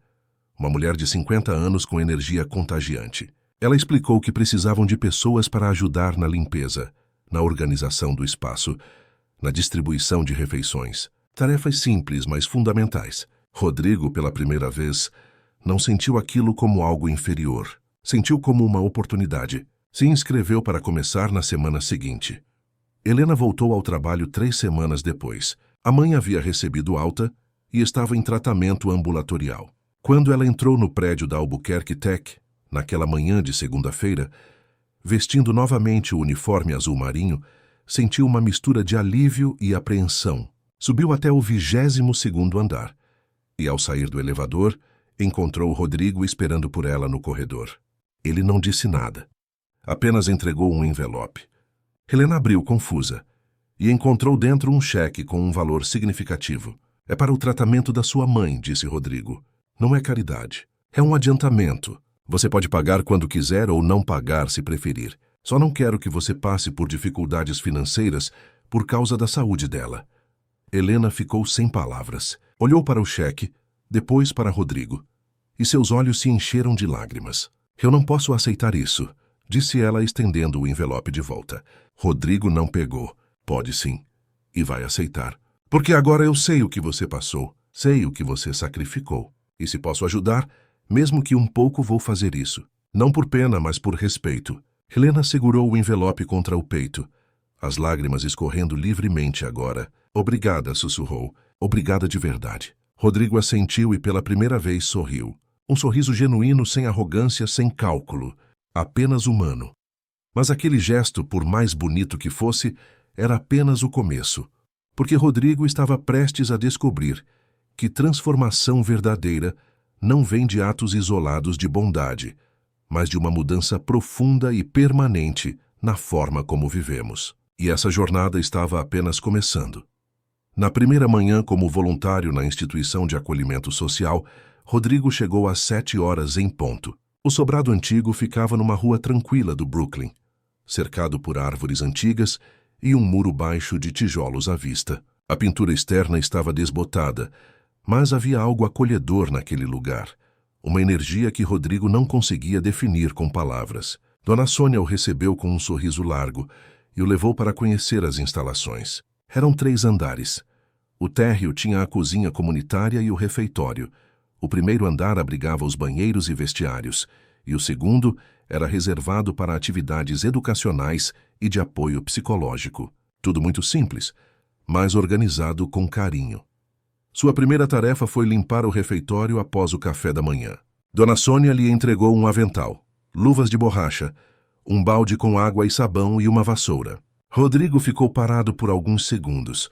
Speaker 1: uma mulher de 50 anos com energia contagiante. Ela explicou que precisavam de pessoas para ajudar na limpeza, na organização do espaço, na distribuição de refeições. Tarefas simples, mas fundamentais. Rodrigo, pela primeira vez, não sentiu aquilo como algo inferior. Sentiu como uma oportunidade. Se inscreveu para começar na semana seguinte. Helena voltou ao trabalho 3 semanas depois. A mãe havia recebido alta e estava em tratamento ambulatorial. Quando ela entrou no prédio da Albuquerque Tech, naquela manhã de segunda-feira, vestindo novamente o uniforme azul marinho, sentiu uma mistura de alívio e apreensão. Subiu até o 22º andar e, ao sair do elevador, encontrou Rodrigo esperando por ela no corredor. Ele não disse nada. Apenas entregou um envelope. Helena abriu confusa e encontrou dentro um cheque com um valor significativo. É para o tratamento da sua mãe, disse Rodrigo. Não é caridade. É um adiantamento. Você pode pagar quando quiser ou não pagar se preferir. Só não quero que você passe por dificuldades financeiras por causa da saúde dela. Helena ficou sem palavras. Olhou para o cheque, depois para Rodrigo, e seus olhos se encheram de lágrimas. Eu não posso aceitar isso, disse ela estendendo o envelope de volta. Rodrigo não pegou. Pode sim. E vai aceitar. Porque agora eu sei o que você passou, sei o que você sacrificou. E se posso ajudar, mesmo que um pouco vou fazer isso. Não por pena, mas por respeito. Helena segurou o envelope contra o peito, as lágrimas escorrendo livremente agora. Obrigada, sussurrou. Obrigada de verdade. Rodrigo assentiu e pela primeira vez sorriu. Um sorriso genuíno, sem arrogância, sem cálculo. Apenas humano. Mas aquele gesto, por mais bonito que fosse, era apenas o começo. Porque Rodrigo estava prestes a descobrir que transformação verdadeira não vem de atos isolados de bondade, mas de uma mudança profunda e permanente na forma como vivemos. E essa jornada estava apenas começando. Na primeira manhã como voluntário na instituição de acolhimento social, Rodrigo chegou às 7 horas em ponto. O sobrado antigo ficava numa rua tranquila do Brooklyn, cercado por árvores antigas e um muro baixo de tijolos à vista. A pintura externa estava desbotada, mas havia algo acolhedor naquele lugar, uma energia que Rodrigo não conseguia definir com palavras. Dona Sônia o recebeu com um sorriso largo e o levou para conhecer as instalações. Eram 3 andares. O térreo tinha a cozinha comunitária e o refeitório. O primeiro andar abrigava os banheiros e vestiários, e o segundo era reservado para atividades educacionais e de apoio psicológico. Tudo muito simples, mas organizado com carinho. Sua primeira tarefa foi limpar o refeitório após o café da manhã. Dona Sônia lhe entregou um avental, luvas de borracha, um balde com água e sabão e uma vassoura. Rodrigo ficou parado por alguns segundos,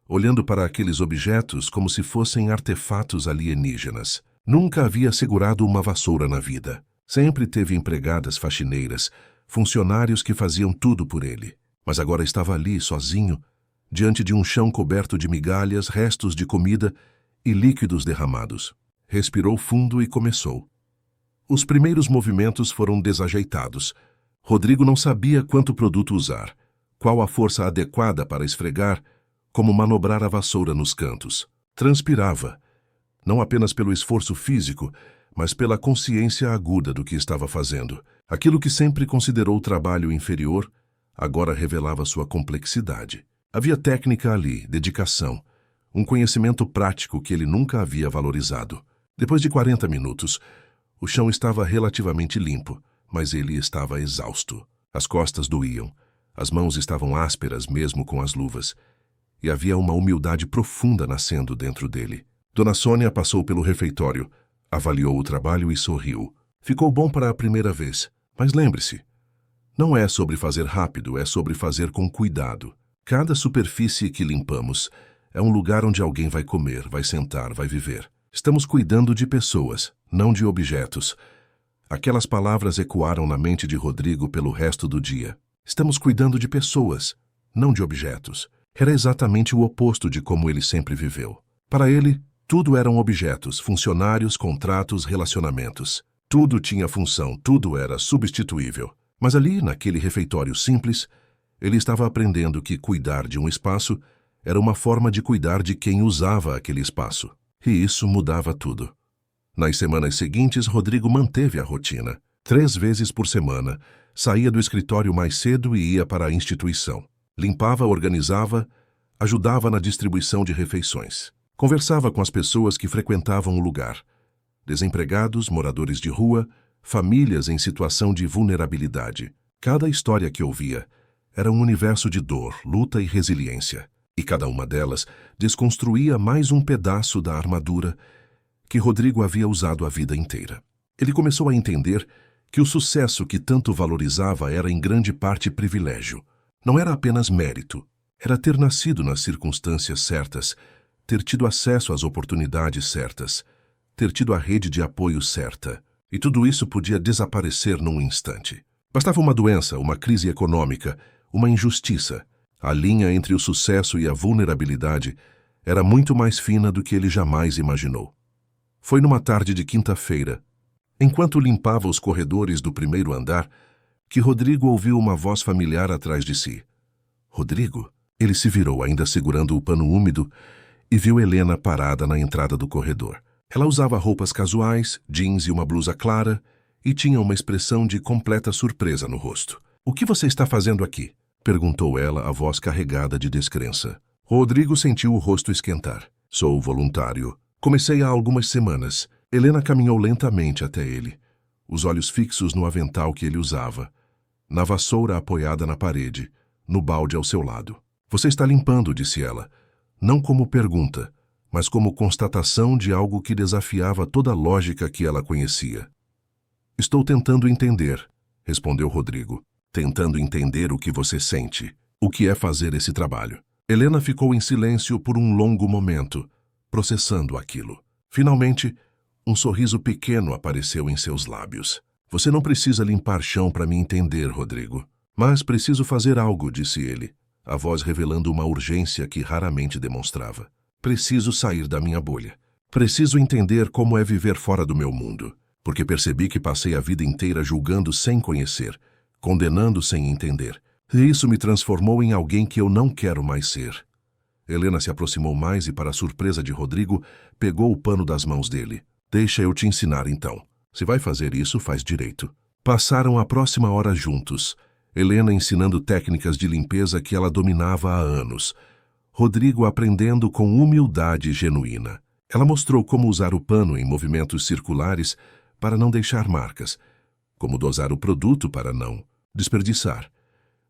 Speaker 1: olhando para aqueles objetos como se fossem artefatos alienígenas. Nunca havia segurado uma vassoura na vida. Sempre teve empregadas faxineiras, funcionários que faziam tudo por ele. Mas agora estava ali, sozinho, diante de um chão coberto de migalhas, restos de comida e líquidos derramados. Respirou fundo e começou. Os primeiros movimentos foram desajeitados. Rodrigo não sabia quanto produto usar, qual a força adequada para esfregar, como manobrar a vassoura nos cantos. Transpirava, não apenas pelo esforço físico, mas pela consciência aguda do que estava fazendo. Aquilo que sempre considerou trabalho inferior, agora revelava sua complexidade. Havia técnica ali, dedicação, um conhecimento prático que ele nunca havia valorizado. Depois de 40 minutos, o chão estava relativamente limpo, mas ele estava exausto. As costas doíam, as mãos estavam ásperas mesmo com as luvas, e havia uma humildade profunda nascendo dentro dele. Dona Sônia passou pelo refeitório, avaliou o trabalho e sorriu. Ficou bom para a primeira vez, mas lembre-se, não é sobre fazer rápido, é sobre fazer com cuidado. Cada superfície que limpamos é um lugar onde alguém vai comer, vai sentar, vai viver. Estamos cuidando de pessoas, não de objetos. Aquelas palavras ecoaram na mente de Rodrigo pelo resto do dia. Estamos cuidando de pessoas, não de objetos. Era exatamente o oposto de como ele sempre viveu. Para ele, tudo eram objetos, funcionários, contratos, relacionamentos. Tudo tinha função, tudo era substituível. Mas ali, naquele refeitório simples, ele estava aprendendo que cuidar de um espaço era uma forma de cuidar de quem usava aquele espaço. E isso mudava tudo. Nas semanas seguintes, Rodrigo manteve a rotina. 3 vezes por semana, saía do escritório mais cedo e ia para a instituição. Limpava, organizava, ajudava na distribuição de refeições. Conversava com as pessoas que frequentavam o lugar. Desempregados, moradores de rua, famílias em situação de vulnerabilidade. Cada história que ouvia era um universo de dor, luta e resiliência. E cada uma delas desconstruía mais um pedaço da armadura que Rodrigo havia usado a vida inteira. Ele começou a entender que o sucesso que tanto valorizava era em grande parte privilégio. Não era apenas mérito, era ter nascido nas circunstâncias certas, ter tido acesso às oportunidades certas, ter tido a rede de apoio certa. E tudo isso podia desaparecer num instante. Bastava uma doença, uma crise econômica, uma injustiça. A linha entre o sucesso e a vulnerabilidade era muito mais fina do que ele jamais imaginou. Foi numa tarde de quinta-feira, enquanto limpava os corredores do primeiro andar, que Rodrigo ouviu uma voz familiar atrás de si. Rodrigo? Ele se virou, ainda segurando o pano úmido, e viu Helena parada na entrada do corredor. Ela usava roupas casuais, jeans e uma blusa clara, e tinha uma expressão de completa surpresa no rosto. "O que você está fazendo aqui?" perguntou ela, a voz carregada de descrença. Rodrigo sentiu o rosto esquentar. "Sou voluntário. Comecei há algumas semanas." Helena caminhou lentamente até ele, os olhos fixos no avental que ele usava, na vassoura apoiada na parede, no balde ao seu lado. "Você está limpando", disse ela, não como pergunta, mas como constatação de algo que desafiava toda a lógica que ela conhecia. "Estou tentando entender", respondeu Rodrigo. "Tentando entender o que você sente, o que é fazer esse trabalho." Helena ficou em silêncio por um longo momento, processando aquilo. Finalmente, um sorriso pequeno apareceu em seus lábios. "Você não precisa limpar chão para me entender, Rodrigo. Mas preciso fazer algo", disse ele, a voz revelando uma urgência que raramente demonstrava. "Preciso sair da minha bolha. Preciso entender como é viver fora do meu mundo, porque percebi que passei a vida inteira julgando sem conhecer, condenando sem entender. E isso me transformou em alguém que eu não quero mais ser." Helena se aproximou mais e, para a surpresa de Rodrigo, pegou o pano das mãos dele. "Deixa eu te ensinar então. Se vai fazer isso, faz direito." Passaram a próxima hora juntos, Helena ensinando técnicas de limpeza que ela dominava há anos, Rodrigo aprendendo com humildade genuína. Ela mostrou como usar o pano em movimentos circulares para não deixar marcas, como dosar o produto para não desperdiçar,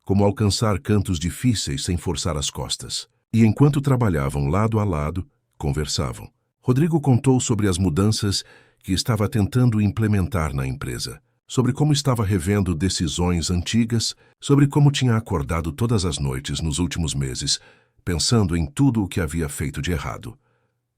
Speaker 1: como alcançar cantos difíceis sem forçar as costas. E enquanto trabalhavam lado a lado, conversavam. Rodrigo contou sobre as mudanças que estava tentando implementar na empresa, sobre como estava revendo decisões antigas, sobre como tinha acordado todas as noites nos últimos meses, pensando em tudo o que havia feito de errado.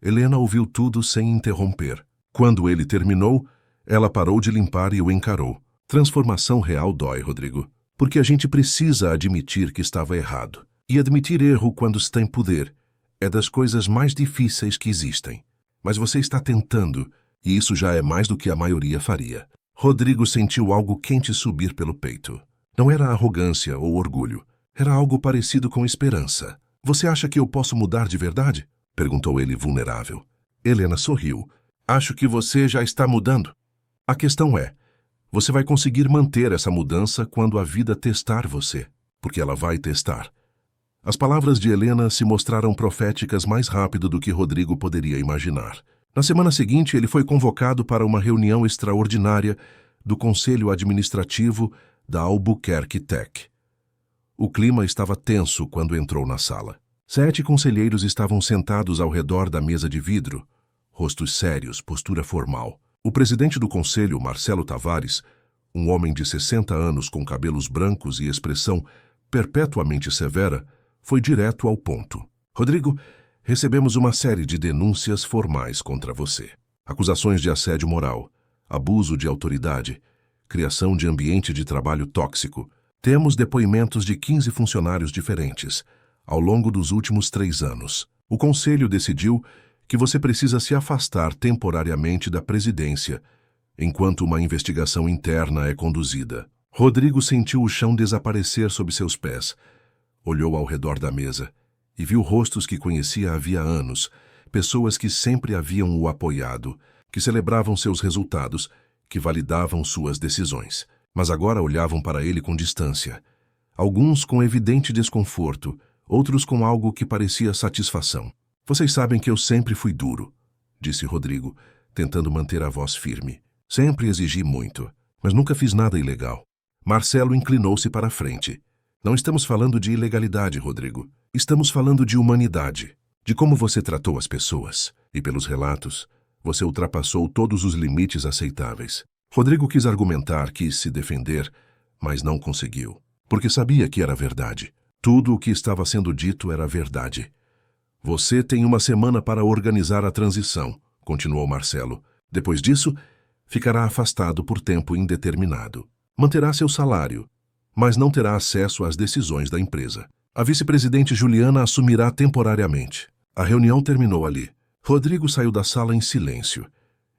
Speaker 1: Helena ouviu tudo sem interromper. Quando ele terminou, ela parou de limpar e o encarou. "Transformação real dói, Rodrigo, porque a gente precisa admitir que estava errado. E admitir erro quando se tem poder é das coisas mais difíceis que existem. Mas você está tentando, e isso já é mais do que a maioria faria." Rodrigo sentiu algo quente subir pelo peito. Não era arrogância ou orgulho. Era algo parecido com esperança. "Você acha que eu posso mudar de verdade?" perguntou ele vulnerável. Helena sorriu. "Acho que você já está mudando. A questão é, você vai conseguir manter essa mudança quando a vida testar você, porque ela vai testar. As palavras de Helena se mostraram proféticas mais rápido do que Rodrigo poderia imaginar. Na semana seguinte, ele foi convocado para uma reunião extraordinária do Conselho Administrativo da Albuquerque Tech. O clima estava tenso quando entrou na sala. 7 conselheiros estavam sentados ao redor da mesa de vidro, rostos sérios, postura formal. O presidente do conselho, Marcelo Tavares, um homem de 60 anos com cabelos brancos e expressão perpetuamente severa, foi direto ao ponto. Rodrigo, recebemos uma série de denúncias formais contra você. Acusações de assédio moral, abuso de autoridade, criação de ambiente de trabalho tóxico. Temos depoimentos de 15 funcionários diferentes ao longo dos últimos 3 anos. O conselho decidiu que você precisa se afastar temporariamente da presidência enquanto uma investigação interna é conduzida. Rodrigo sentiu o chão desaparecer sob seus pés. Olhou ao redor da mesa e viu rostos que conhecia havia anos, pessoas que sempre haviam o apoiado, que celebravam seus resultados, que validavam suas decisões. Mas agora olhavam para ele com distância. Alguns com evidente desconforto, outros com algo que parecia satisfação. Vocês sabem que eu sempre fui duro, disse Rodrigo, tentando manter a voz firme. Sempre exigi muito, mas nunca fiz nada ilegal. Marcelo inclinou-se para a frente. Não estamos falando de ilegalidade, Rodrigo. Estamos falando de humanidade, de como você tratou as pessoas. E pelos relatos, você ultrapassou todos os limites aceitáveis. Rodrigo quis argumentar, quis se defender, mas não conseguiu, porque sabia que era verdade. Tudo o que estava sendo dito era verdade. Você tem uma semana para organizar a transição, continuou Marcelo. Depois disso, ficará afastado por tempo indeterminado. Manterá seu salário, mas não terá acesso às decisões da empresa. A vice-presidente Juliana assumirá temporariamente. A reunião terminou ali. Rodrigo saiu da sala em silêncio,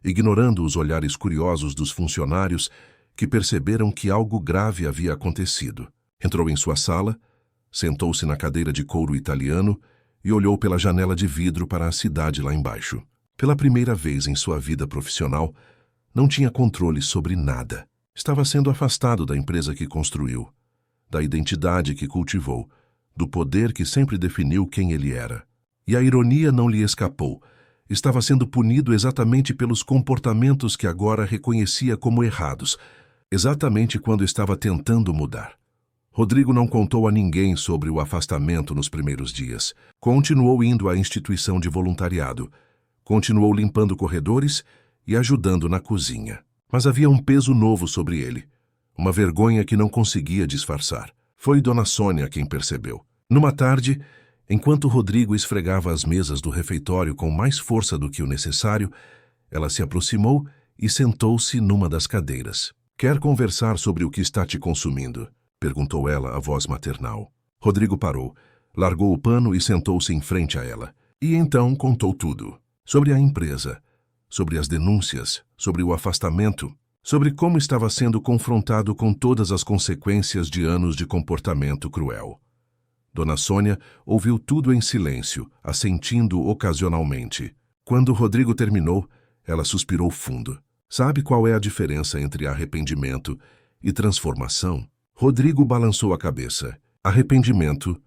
Speaker 1: ignorando os olhares curiosos dos funcionários que perceberam que algo grave havia acontecido. Entrou em sua sala, sentou-se na cadeira de couro italiano e olhou pela janela de vidro para a cidade lá embaixo. Pela primeira vez em sua vida profissional, não tinha controle sobre nada. Estava sendo afastado da empresa que construiu, da identidade que cultivou, do poder que sempre definiu quem ele era. E a ironia não lhe escapou. Estava sendo punido exatamente pelos comportamentos que agora reconhecia como errados, exatamente quando estava tentando mudar. Rodrigo não contou a ninguém sobre o afastamento nos primeiros dias. Continuou indo à instituição de voluntariado. Continuou limpando corredores e ajudando na cozinha. Mas havia um peso novo sobre ele, uma vergonha que não conseguia disfarçar. Foi Dona Sônia quem percebeu. Numa tarde, enquanto Rodrigo esfregava as mesas do refeitório com mais força do que o necessário, ela se aproximou e sentou-se numa das cadeiras. "Quer conversar sobre o que está te consumindo?" perguntou ela, a voz maternal. Rodrigo parou, largou o pano e sentou-se em frente a ela. E então contou tudo. Sobre a empresa, sobre as denúncias, sobre o afastamento, sobre como estava sendo confrontado com todas as consequências de anos de comportamento cruel. Dona Sônia ouviu tudo em silêncio, assentindo ocasionalmente. Quando Rodrigo terminou, ela suspirou fundo. Sabe qual é a diferença entre arrependimento e transformação? Rodrigo balançou a cabeça. Arrependimento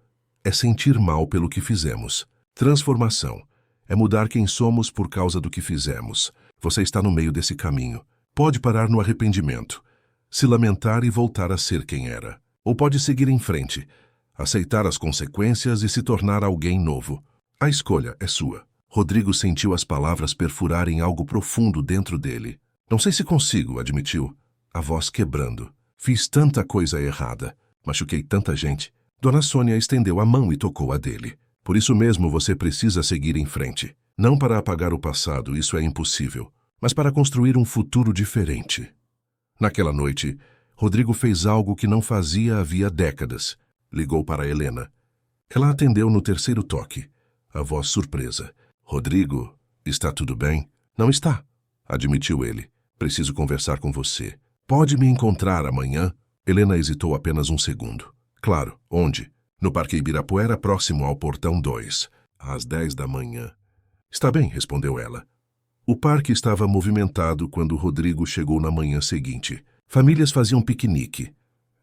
Speaker 1: é sentir mal pelo que fizemos. Transformação é mudar quem somos por causa do que fizemos. Você está no meio desse caminho. Pode parar no arrependimento, se lamentar e voltar a ser quem era. Ou pode seguir em frente, aceitar as consequências e se tornar alguém novo. A escolha é sua. Rodrigo sentiu as palavras perfurarem algo profundo dentro dele. Não sei se consigo, admitiu, a voz quebrando. Fiz tanta coisa errada. Machuquei tanta gente. Dona Sônia estendeu a mão e tocou a dele. Por isso mesmo você precisa seguir em frente. Não para apagar o passado, isso é impossível, mas para construir um futuro diferente. Naquela noite, Rodrigo fez algo que não fazia havia décadas. Ligou para Helena. Ela atendeu no terceiro toque, a voz surpresa. Rodrigo, está tudo bem? Não está, admitiu ele. Preciso conversar com você. Pode me encontrar amanhã? Helena hesitou apenas um segundo. Claro, onde? No Parque Ibirapuera, próximo ao Portão 2, às 10 da manhã. Está bem, respondeu ela. O parque estava movimentado quando Rodrigo chegou na manhã seguinte. Famílias faziam piquenique.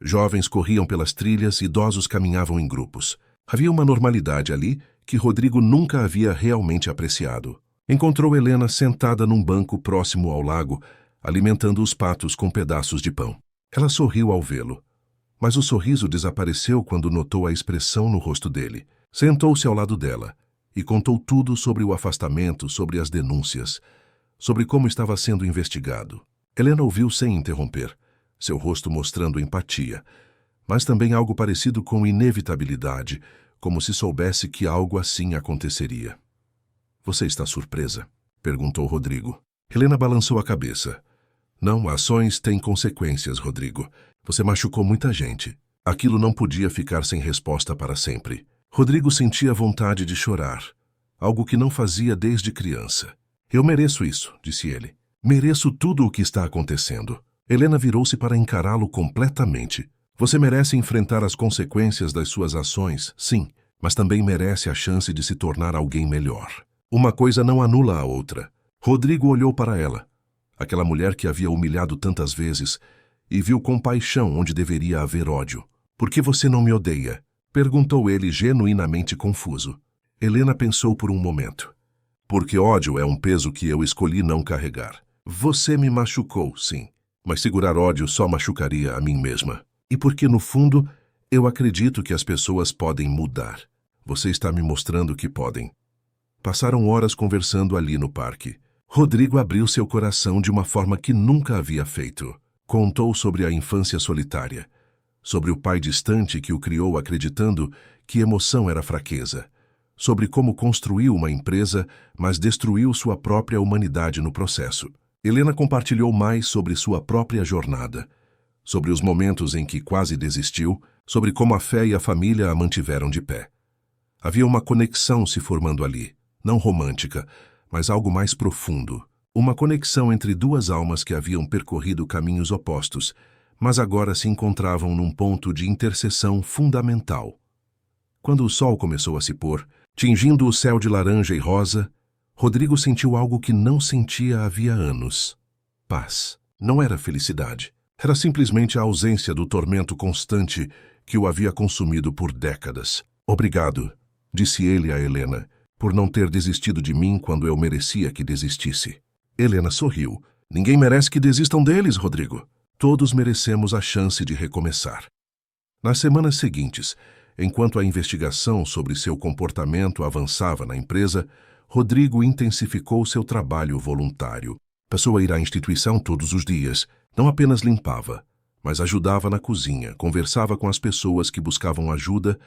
Speaker 1: Jovens corriam pelas trilhas, idosos caminhavam em grupos. Havia uma normalidade ali que Rodrigo nunca havia realmente apreciado. Encontrou Helena sentada num banco próximo ao lago, alimentando os patos com pedaços de pão. Ela sorriu ao vê-lo, mas o sorriso desapareceu quando notou a expressão no rosto dele. Sentou-se ao lado dela e contou tudo sobre o afastamento, sobre as denúncias, sobre como estava sendo investigado. Helena ouviu sem interromper, seu rosto mostrando empatia, mas também algo parecido com inevitabilidade, como se soubesse que algo assim aconteceria. "Você está surpresa?" perguntou Rodrigo. Helena balançou a cabeça. "Não, ações têm consequências, Rodrigo. Você machucou muita gente. Aquilo não podia ficar sem resposta para sempre." Rodrigo sentia vontade de chorar, algo que não fazia desde criança. "Eu mereço isso", disse ele. "Mereço tudo o que está acontecendo." Helena virou-se para encará-lo completamente. "Você merece enfrentar as consequências das suas ações, sim, mas também merece a chance de se tornar alguém melhor. Uma coisa não anula a outra." Rodrigo olhou para ela, aquela mulher que havia humilhado tantas vezes, e viu compaixão onde deveria haver ódio. "Por que você não me odeia?" perguntou ele, genuinamente confuso. Helena pensou por um momento. "Porque ódio é um peso que eu escolhi não carregar. Você me machucou, sim, mas segurar ódio só machucaria a mim mesma. E porque, no fundo, eu acredito que as pessoas podem mudar. Você está me mostrando que podem." Passaram horas conversando ali no parque. Rodrigo abriu seu coração de uma forma que nunca havia feito. Contou sobre a infância solitária, sobre o pai distante que o criou acreditando que emoção era fraqueza, sobre como construiu uma empresa, mas destruiu sua própria humanidade no processo. Helena compartilhou mais sobre sua própria jornada, sobre os momentos em que quase desistiu, sobre como a fé e a família a mantiveram de pé. Havia uma conexão se formando ali, não romântica, mas algo mais profundo. Uma conexão entre duas almas que haviam percorrido caminhos opostos, mas agora se encontravam num ponto de interseção fundamental. Quando o sol começou a se pôr, tingindo o céu de laranja e rosa, Rodrigo sentiu algo que não sentia havia anos. Paz. Não era felicidade. Era simplesmente a ausência do tormento constante que o havia consumido por décadas. "Obrigado", disse ele a Helena, "por não ter desistido de mim quando eu merecia que desistisse." Helena sorriu. "Ninguém merece que desistam deles, Rodrigo. Todos merecemos a chance de recomeçar." Nas semanas seguintes, enquanto a investigação sobre seu comportamento avançava na empresa, Rodrigo intensificou seu trabalho voluntário. Passou a ir à instituição todos os dias. Não apenas limpava, mas ajudava na cozinha, conversava com as pessoas que buscavam ajuda,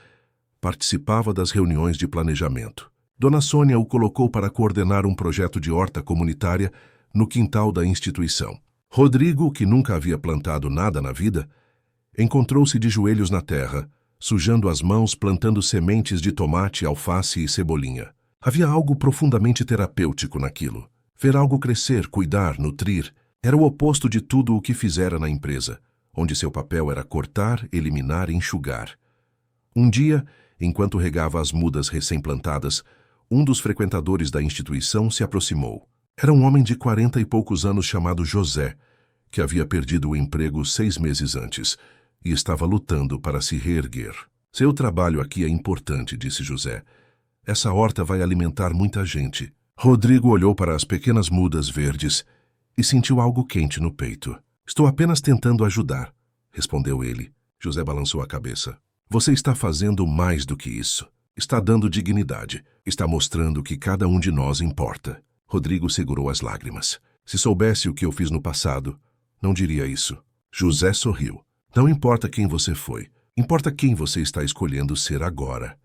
Speaker 1: participava das reuniões de planejamento. Dona Sônia o colocou para coordenar um projeto de horta comunitária no quintal da instituição. Rodrigo, que nunca havia plantado nada na vida, encontrou-se de joelhos na terra, sujando as mãos plantando sementes de tomate, alface e cebolinha. Havia algo profundamente terapêutico naquilo. Ver algo crescer, cuidar, nutrir, era o oposto de tudo o que fizera na empresa, onde seu papel era cortar, eliminar e enxugar. Um dia, enquanto regava as mudas recém-plantadas, um dos frequentadores da instituição se aproximou. Era um homem de 40 e poucos anos chamado José, que havia perdido o emprego 6 meses antes e estava lutando para se reerguer. "Seu trabalho aqui é importante", disse José. "Essa horta vai alimentar muita gente." Rodrigo olhou para as pequenas mudas verdes e sentiu algo quente no peito. "Estou apenas tentando ajudar", respondeu ele. José balançou a cabeça. "Você está fazendo mais do que isso. Está dando dignidade. Está mostrando que cada um de nós importa." Rodrigo segurou as lágrimas. "Se soubesse o que eu fiz no passado, não diria isso." José sorriu. "Não importa quem você foi. Importa quem você está escolhendo ser agora."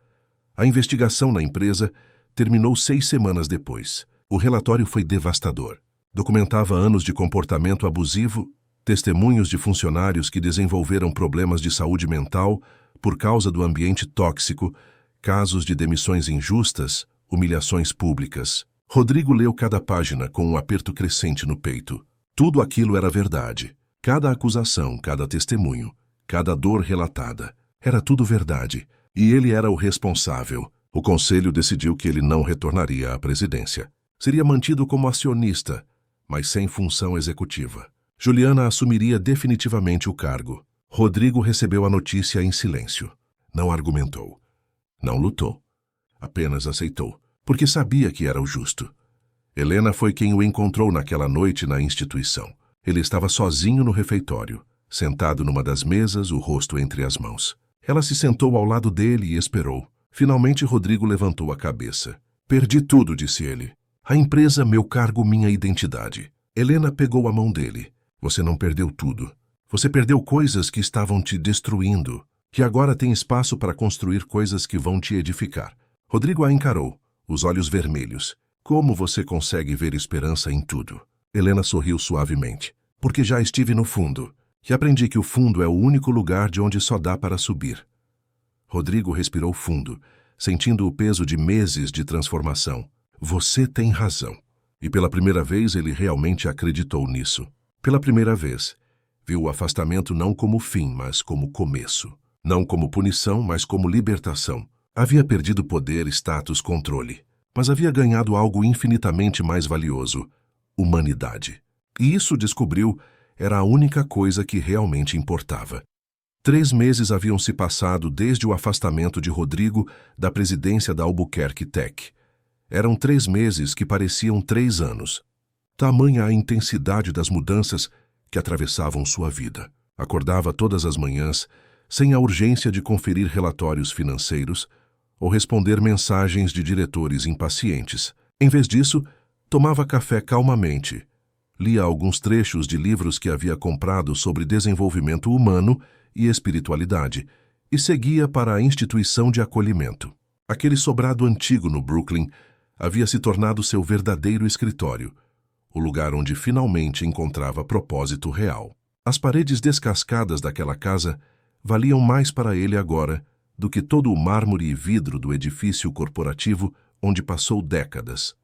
Speaker 1: A investigação na empresa terminou 6 semanas depois. O relatório foi devastador. Documentava anos de comportamento abusivo, testemunhos de funcionários que desenvolveram problemas de saúde mental por causa do ambiente tóxico, casos de demissões injustas, humilhações públicas. Rodrigo leu cada página com um aperto crescente no peito. Tudo aquilo era verdade. Cada acusação, cada testemunho, cada dor relatada. Era tudo verdade. E ele era o responsável. O conselho decidiu que ele não retornaria à presidência. Seria mantido como acionista, mas sem função executiva. Juliana assumiria definitivamente o cargo. Rodrigo recebeu a notícia em silêncio. Não argumentou. Não lutou. Apenas aceitou, porque sabia que era o justo. Helena foi quem o encontrou naquela noite na instituição. Ele estava sozinho no refeitório, sentado numa das mesas, o rosto entre as mãos. Ela se sentou ao lado dele e esperou. Finalmente Rodrigo levantou a cabeça. Perdi tudo, disse ele. A empresa, meu cargo, minha identidade. Helena pegou a mão dele. Você não perdeu tudo. Você perdeu coisas que estavam te destruindo, que agora tem espaço para construir coisas que vão te edificar. Rodrigo a encarou, os olhos vermelhos. Como você consegue ver esperança em tudo? Helena sorriu suavemente. Porque já estive no fundo, e aprendi que o fundo é o único lugar de onde só dá para subir. Rodrigo respirou fundo, sentindo o peso de meses de transformação. Você tem razão. E pela primeira vez ele realmente acreditou nisso. Pela primeira vez, viu o afastamento não como fim, mas como começo. Não como punição, mas como libertação. Havia perdido poder, status, controle. Mas havia ganhado algo infinitamente mais valioso: humanidade. E isso, descobriu, era a única coisa que realmente importava. 3 meses haviam se passado desde o afastamento de Rodrigo da presidência da Albuquerque Tech. Eram 3 meses que pareciam 3 anos. Tamanha a intensidade das mudanças que atravessavam sua vida. Acordava todas as manhãs, sem a urgência de conferir relatórios financeiros ou responder mensagens de diretores impacientes. Em vez disso, tomava café calmamente, lia alguns trechos de livros que havia comprado sobre desenvolvimento humano e espiritualidade e seguia para a instituição de acolhimento. Aquele sobrado antigo no Brooklyn havia se tornado seu verdadeiro escritório, o lugar onde finalmente encontrava propósito real. As paredes descascadas daquela casa valiam mais para ele agora do que todo o mármore e vidro do edifício corporativo onde passou décadas.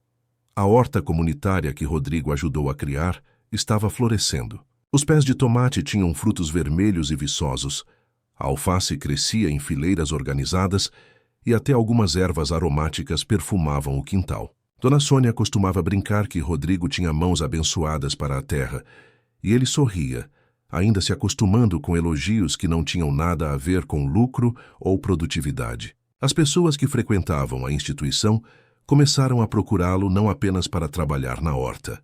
Speaker 1: A horta comunitária que Rodrigo ajudou a criar estava florescendo. Os pés de tomate tinham frutos vermelhos e viçosos, a alface crescia em fileiras organizadas e até algumas ervas aromáticas perfumavam o quintal. Dona Sônia costumava brincar que Rodrigo tinha mãos abençoadas para a terra, e ele sorria, ainda se acostumando com elogios que não tinham nada a ver com lucro ou produtividade. As pessoas que frequentavam a instituição começaram a procurá-lo não apenas para trabalhar na horta,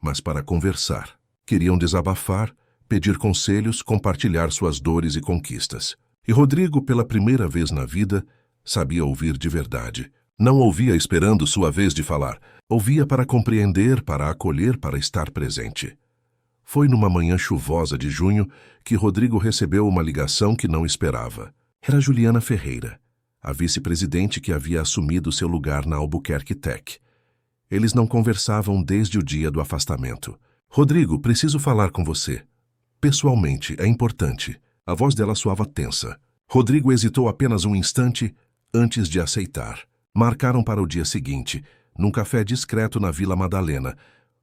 Speaker 1: mas para conversar. Queriam desabafar, pedir conselhos, compartilhar suas dores e conquistas. E Rodrigo, pela primeira vez na vida, sabia ouvir de verdade. Não ouvia esperando sua vez de falar. Ouvia para compreender, para acolher, para estar presente. Foi numa manhã chuvosa de junho que Rodrigo recebeu uma ligação que não esperava. Era Juliana Ferreira, a vice-presidente que havia assumido seu lugar na Albuquerque Tech. Eles não conversavam desde o dia do afastamento. Rodrigo, preciso falar com você. Pessoalmente, é importante. A voz dela soava tensa. Rodrigo hesitou apenas um instante antes de aceitar. Marcaram para o dia seguinte, num café discreto na Vila Madalena,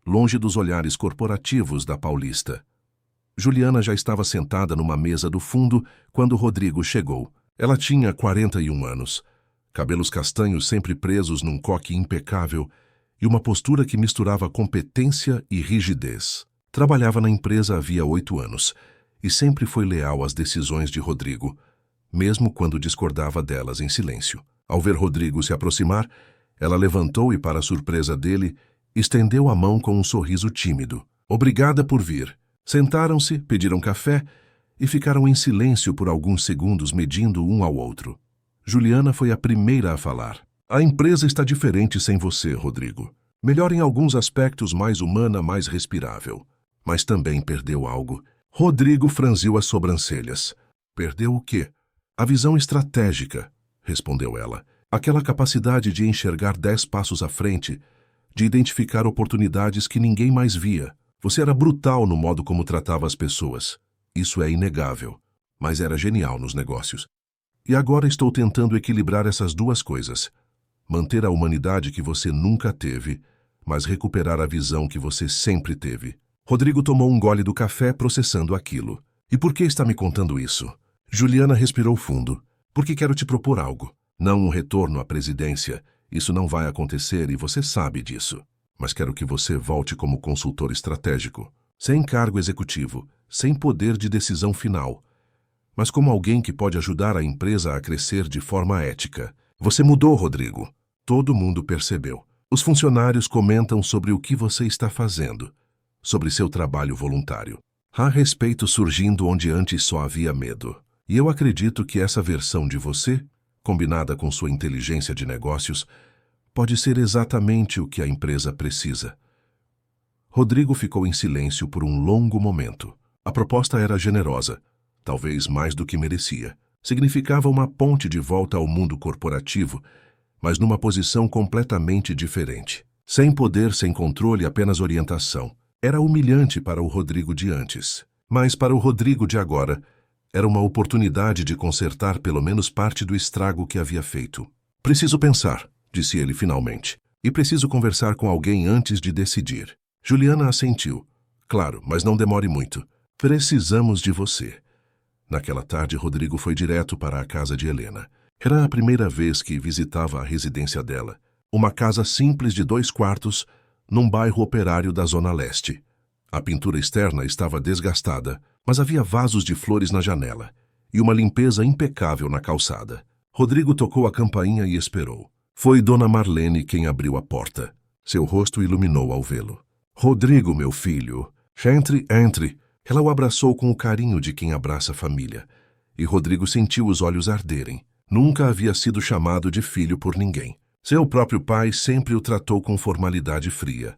Speaker 1: longe dos olhares corporativos da Paulista. Juliana já estava sentada numa mesa do fundo quando Rodrigo chegou. Ela tinha 41 anos, cabelos castanhos sempre presos num coque impecável e uma postura que misturava competência e rigidez. Trabalhava na empresa havia 8 anos e sempre foi leal às decisões de Rodrigo, mesmo quando discordava delas em silêncio. Ao ver Rodrigo se aproximar, ela levantou e, para surpresa dele, estendeu a mão com um sorriso tímido. Obrigada por vir. Sentaram-se, pediram café e ficaram em silêncio por alguns segundos, medindo um ao outro. Juliana foi a primeira a falar. A empresa está diferente sem você, Rodrigo. Melhor em alguns aspectos, mais humana, mais respirável. Mas também perdeu algo. Rodrigo franziu as sobrancelhas. Perdeu o quê? A visão estratégica, respondeu ela. Aquela capacidade de enxergar 10 passos à frente, de identificar oportunidades que ninguém mais via. Você era brutal no modo como tratava as pessoas. Isso é inegável, mas era genial nos negócios. E agora estou tentando equilibrar essas duas coisas. Manter a humanidade que você nunca teve, mas recuperar a visão que você sempre teve. Rodrigo tomou um gole do café, processando aquilo. E por que está me contando isso? Juliana respirou fundo. Porque quero te propor algo. Não um retorno à presidência. Isso não vai acontecer e você sabe disso. Mas quero que você volte como consultor estratégico, sem cargo executivo, sem poder de decisão final, mas como alguém que pode ajudar a empresa a crescer de forma ética. Você mudou, Rodrigo. Todo mundo percebeu. Os funcionários comentam sobre o que você está fazendo, sobre seu trabalho voluntário. Há respeito surgindo onde antes só havia medo. E eu acredito que essa versão de você, combinada com sua inteligência de negócios, pode ser exatamente o que a empresa precisa. Rodrigo ficou em silêncio por um longo momento. A proposta era generosa, talvez mais do que merecia. Significava uma ponte de volta ao mundo corporativo, mas numa posição completamente diferente. Sem poder, sem controle, apenas orientação. Era humilhante para o Rodrigo de antes. Mas para o Rodrigo de agora, era uma oportunidade de consertar pelo menos parte do estrago que havia feito. Preciso pensar, disse ele finalmente. E preciso conversar com alguém antes de decidir. Juliana assentiu. Claro, mas não demore muito. Precisamos de você. Naquela tarde, Rodrigo foi direto para a casa de Helena. Era a primeira vez que visitava a residência dela. Uma casa simples de 2 quartos, num bairro operário da Zona Leste. A pintura externa estava desgastada, mas havia vasos de flores na janela e uma limpeza impecável na calçada. Rodrigo tocou a campainha e esperou. Foi Dona Marlene quem abriu a porta. Seu rosto iluminou ao vê-lo. Rodrigo, meu filho. Entre, entre. Ela o abraçou com o carinho de quem abraça a família. E Rodrigo sentiu os olhos arderem. Nunca havia sido chamado de filho por ninguém. Seu próprio pai sempre o tratou com formalidade fria.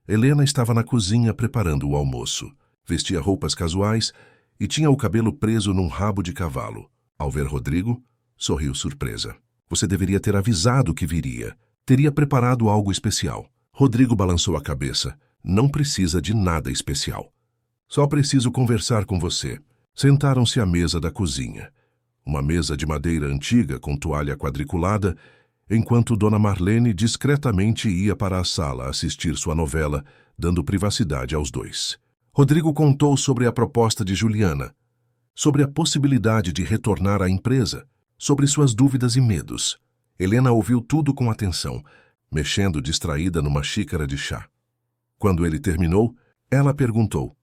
Speaker 1: Helena estava na cozinha preparando o almoço. Vestia roupas casuais e tinha o cabelo preso num rabo de cavalo. Ao ver Rodrigo, sorriu surpresa. Você deveria ter avisado que viria. Teria preparado algo especial. Rodrigo balançou a cabeça. Não precisa de nada especial. Só preciso conversar com você. Sentaram-se à mesa da cozinha. Uma mesa de madeira antiga com toalha quadriculada, enquanto Dona Marlene discretamente ia para a sala assistir sua novela, dando privacidade aos dois. Rodrigo contou sobre a proposta de Juliana, sobre a possibilidade de retornar à empresa, sobre suas dúvidas e medos. Helena ouviu tudo com atenção, mexendo distraída numa xícara de chá. Quando ele terminou, ela perguntou: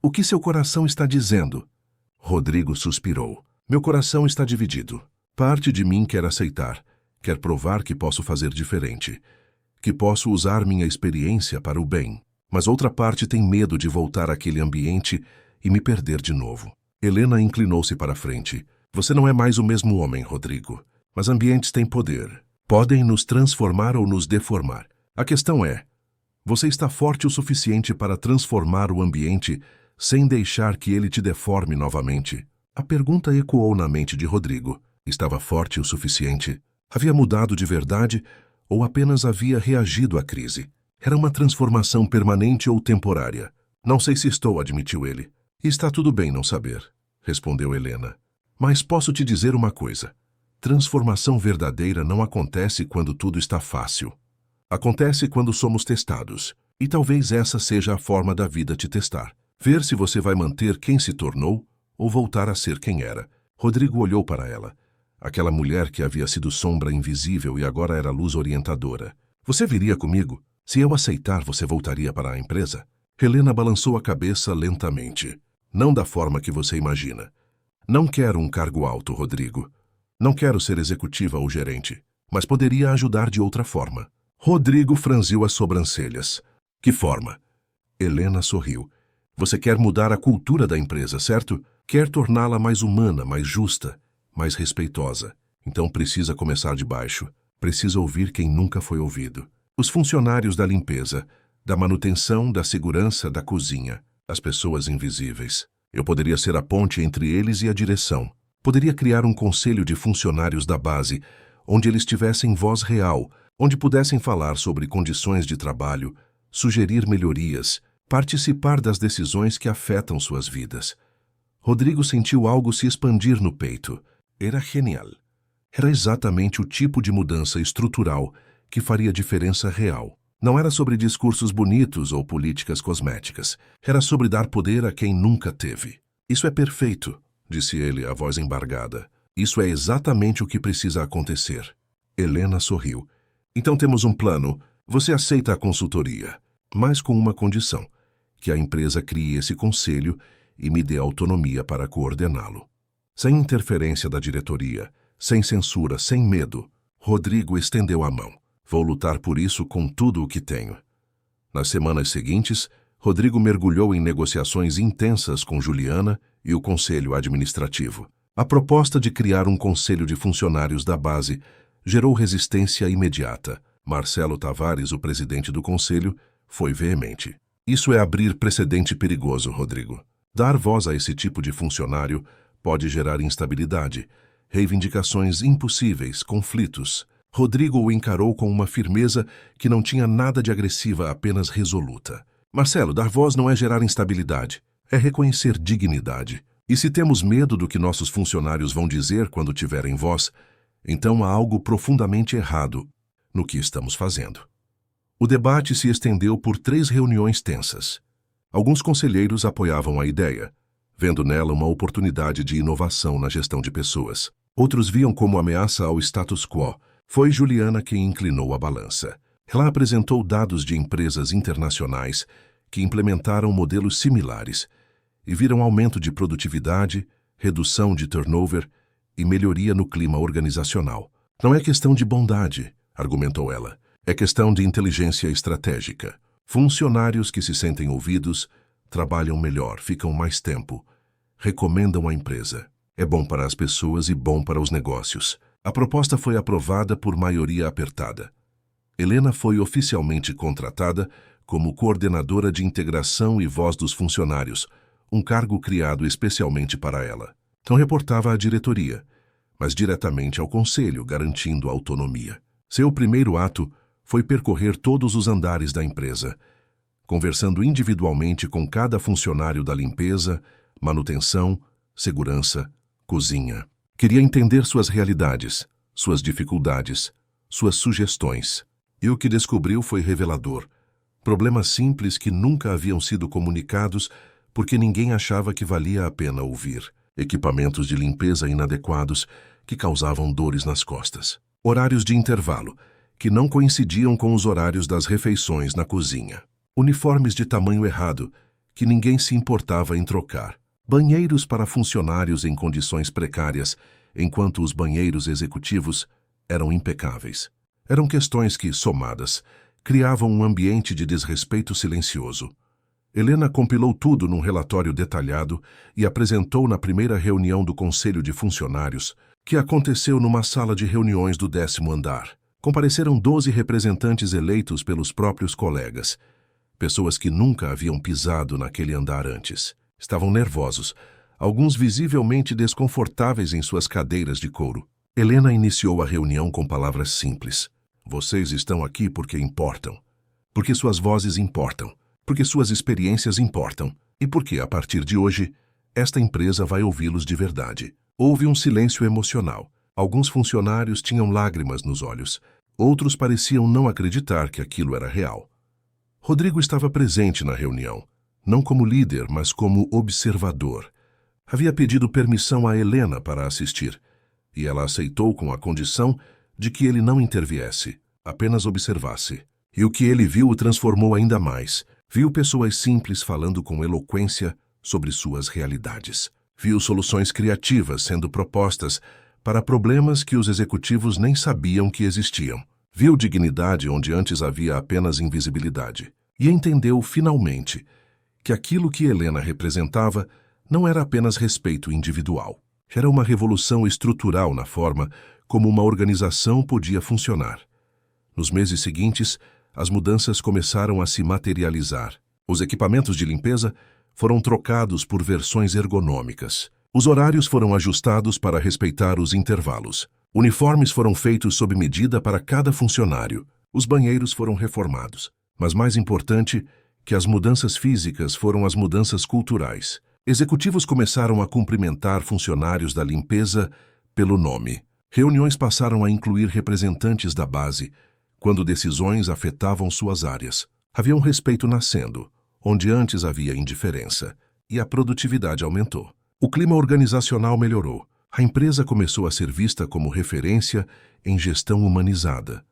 Speaker 1: "O que seu coração está dizendo?" Rodrigo suspirou. "Meu coração está dividido. Parte de mim quer aceitar, quer provar que posso fazer diferente, que posso usar minha experiência para o bem. Mas outra parte tem medo de voltar àquele ambiente e me perder de novo." Helena inclinou-se para a frente. "Você não é mais o mesmo homem, Rodrigo. Mas ambientes têm poder. Podem nos transformar ou nos deformar. A questão é, você está forte o suficiente para transformar o ambiente sem deixar que ele te deforme novamente?" A pergunta ecoou na mente de Rodrigo. Estava forte o suficiente? Havia mudado de verdade ou apenas havia reagido à crise? Era uma transformação permanente ou temporária? "Não sei se estou", admitiu ele. "Está tudo bem não saber", respondeu Helena. "Mas posso te dizer uma coisa. Transformação verdadeira não acontece quando tudo está fácil. Acontece quando somos testados. E talvez essa seja a forma da vida te testar. Ver se você vai manter quem se tornou ou voltar a ser quem era." Rodrigo olhou para ela. Aquela mulher que havia sido sombra invisível e agora era luz orientadora. "Você viria comigo? Se eu aceitar, você voltaria para a empresa?" Helena balançou a cabeça lentamente. "Não da forma que você imagina. Não quero um cargo alto, Rodrigo. Não quero ser executiva ou gerente, mas poderia ajudar de outra forma." Rodrigo franziu as sobrancelhas. "Que forma?" Helena sorriu. "Você quer mudar a cultura da empresa, certo? Quer torná-la mais humana, mais justa, mais respeitosa. Então precisa começar de baixo. Precisa ouvir quem nunca foi ouvido. Os funcionários da limpeza, da manutenção, da segurança, da cozinha. As pessoas invisíveis. Eu poderia ser a ponte entre eles e a direção. Poderia criar um conselho de funcionários da base, onde eles tivessem voz real, onde pudessem falar sobre condições de trabalho, sugerir melhorias, participar das decisões que afetam suas vidas." Rodrigo sentiu algo se expandir no peito. Era genial. Era exatamente o tipo de mudança estrutural que faria diferença real. Não era sobre discursos bonitos ou políticas cosméticas. Era sobre dar poder a quem nunca teve. "Isso é perfeito", disse ele, a voz embargada. "Isso é exatamente o que precisa acontecer." Helena sorriu. "Então temos um plano. Você aceita a consultoria, mas com uma condição: que a empresa crie esse conselho e me dê autonomia para coordená-lo. Sem interferência da diretoria, sem censura, sem medo." Rodrigo estendeu a mão. Vou lutar por isso com tudo o que tenho. Nas semanas seguintes, Rodrigo mergulhou em negociações intensas com Juliana e o conselho administrativo. A proposta de criar um conselho de funcionários da base gerou resistência imediata. Marcelo Tavares, o presidente do conselho, foi veemente. Isso é abrir precedente perigoso, Rodrigo. Dar voz a esse tipo de funcionário pode gerar instabilidade, reivindicações impossíveis, conflitos. Rodrigo o encarou com uma firmeza que não tinha nada de agressiva, apenas resoluta. Marcelo, dar voz não é gerar instabilidade, é reconhecer dignidade. E se temos medo do que nossos funcionários vão dizer quando tiverem voz, então há algo profundamente errado no que estamos fazendo. O debate se estendeu por 3 reuniões tensas. Alguns conselheiros apoiavam a ideia, vendo nela uma oportunidade de inovação na gestão de pessoas. Outros viam como ameaça ao status quo. Foi Juliana quem inclinou a balança. Ela apresentou dados de empresas internacionais que implementaram modelos similares e viram aumento de produtividade, redução de turnover e melhoria no clima organizacional. Não é questão de bondade, argumentou ela. É questão de inteligência estratégica. Funcionários que se sentem ouvidos trabalham melhor, ficam mais tempo, recomendam a empresa. É bom para as pessoas e bom para os negócios. A proposta foi aprovada por maioria apertada. Helena foi oficialmente contratada como coordenadora de integração e voz dos funcionários, um cargo criado especialmente para ela. Não reportava à diretoria, mas diretamente ao conselho, garantindo autonomia. Seu primeiro ato foi percorrer todos os andares da empresa, conversando individualmente com cada funcionário da limpeza, manutenção, segurança, cozinha. Queria entender suas realidades, suas dificuldades, suas sugestões. E o que descobriu foi revelador. Problemas simples que nunca haviam sido comunicados porque ninguém achava que valia a pena ouvir. Equipamentos de limpeza inadequados que causavam dores nas costas. Horários de intervalo que não coincidiam com os horários das refeições na cozinha. Uniformes de tamanho errado que ninguém se importava em trocar. Banheiros para funcionários em condições precárias, enquanto os banheiros executivos eram impecáveis. Eram questões que, somadas, criavam um ambiente de desrespeito silencioso. Helena compilou tudo num relatório detalhado e apresentou na primeira reunião do Conselho de Funcionários, que aconteceu numa sala de reuniões do 10º andar. Compareceram 12 representantes eleitos pelos próprios colegas, pessoas que nunca haviam pisado naquele andar antes. Estavam nervosos, alguns visivelmente desconfortáveis em suas cadeiras de couro. Helena iniciou a reunião com palavras simples. Vocês estão aqui porque importam, porque suas vozes importam, porque suas experiências importam e porque, a partir de hoje, esta empresa vai ouvi-los de verdade. Houve um silêncio emocional. Alguns funcionários tinham lágrimas nos olhos. Outros pareciam não acreditar que aquilo era real. Rodrigo estava presente na reunião, não como líder, mas como observador. Havia pedido permissão a Helena para assistir, e ela aceitou com a condição de que ele não interviesse, apenas observasse. E o que ele viu o transformou ainda mais. Viu pessoas simples falando com eloquência sobre suas realidades. Viu soluções criativas sendo propostas para problemas que os executivos nem sabiam que existiam. Viu dignidade onde antes havia apenas invisibilidade. E entendeu, finalmente, que aquilo que Helena representava não era apenas respeito individual. Era uma revolução estrutural na forma como uma organização podia funcionar. Nos meses seguintes, as mudanças começaram a se materializar. Os equipamentos de limpeza foram trocados por versões ergonômicas. Os horários foram ajustados para respeitar os intervalos. Uniformes foram feitos sob medida para cada funcionário. Os banheiros foram reformados. Mas mais importante que as mudanças físicas foram as mudanças culturais. Executivos começaram a cumprimentar funcionários da limpeza pelo nome. Reuniões passaram a incluir representantes da base, quando decisões afetavam suas áreas. Havia um respeito nascendo, onde antes havia indiferença, e a produtividade aumentou. O clima organizacional melhorou. A empresa começou a ser vista como referência em gestão humanizada.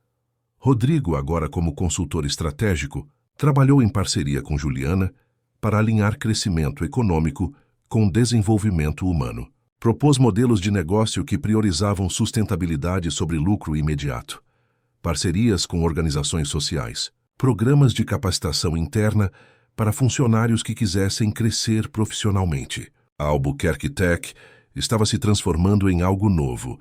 Speaker 1: Rodrigo, agora como consultor estratégico, trabalhou em parceria com Juliana para alinhar crescimento econômico com desenvolvimento humano. Propôs modelos de negócio que priorizavam sustentabilidade sobre lucro imediato, parcerias com organizações sociais, programas de capacitação interna para funcionários que quisessem crescer profissionalmente. A Albuquerque Tech estava se transformando em algo novo,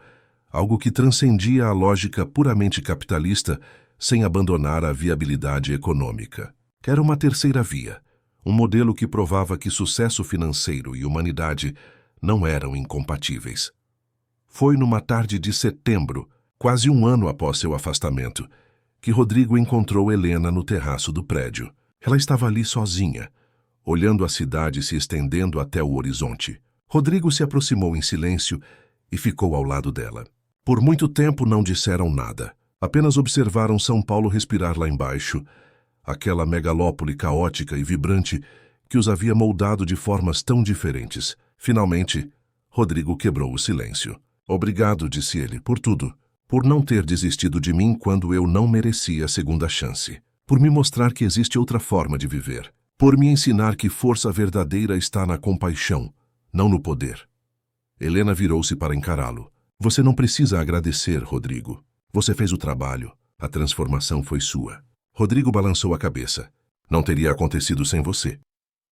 Speaker 1: algo que transcendia a lógica puramente capitalista sem abandonar a viabilidade econômica. Era uma terceira via, um modelo que provava que sucesso financeiro e humanidade não eram incompatíveis. Foi numa tarde de setembro, quase um ano após seu afastamento, que Rodrigo encontrou Helena no terraço do prédio. Ela estava ali sozinha, olhando a cidade se estendendo até o horizonte. Rodrigo se aproximou em silêncio e ficou ao lado dela. Por muito tempo não disseram nada. Apenas observaram São Paulo respirar lá embaixo, aquela megalópole caótica e vibrante que os havia moldado de formas tão diferentes. Finalmente, Rodrigo quebrou o silêncio. Obrigado, disse ele, por tudo. Por não ter desistido de mim quando eu não merecia a segunda chance. Por me mostrar que existe outra forma de viver. Por me ensinar que força verdadeira está na compaixão, não no poder. Helena virou-se para encará-lo. Você não precisa agradecer, Rodrigo. Você fez o trabalho. A transformação foi sua. Rodrigo balançou a cabeça. Não teria acontecido sem você.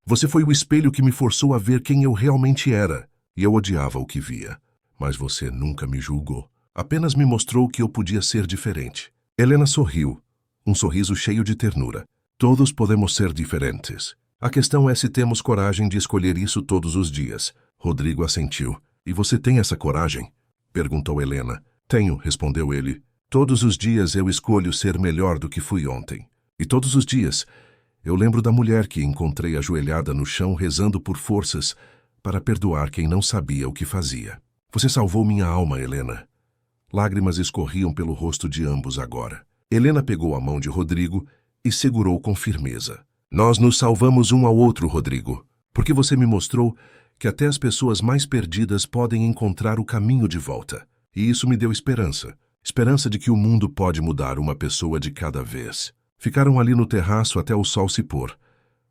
Speaker 1: Você foi o espelho que me forçou a ver quem eu realmente era, e eu odiava o que via. Mas você nunca me julgou. Apenas me mostrou que eu podia ser diferente. Helena sorriu, um sorriso cheio de ternura. Todos podemos ser diferentes. A questão é se temos coragem de escolher isso todos os dias. Rodrigo assentiu. E você tem essa coragem? Perguntou Helena. Tenho, respondeu ele. Todos os dias eu escolho ser melhor do que fui ontem. E todos os dias eu lembro da mulher que encontrei ajoelhada no chão rezando por forças para perdoar quem não sabia o que fazia. Você salvou minha alma, Helena. Lágrimas escorriam pelo rosto de ambos agora. Helena pegou a mão de Rodrigo e segurou com firmeza. Nós nos salvamos um ao outro, Rodrigo, porque você me mostrou que até as pessoas mais perdidas podem encontrar o caminho de volta. E isso me deu esperança. Esperança de que o mundo pode mudar uma pessoa de cada vez. Ficaram ali no terraço até o sol se pôr.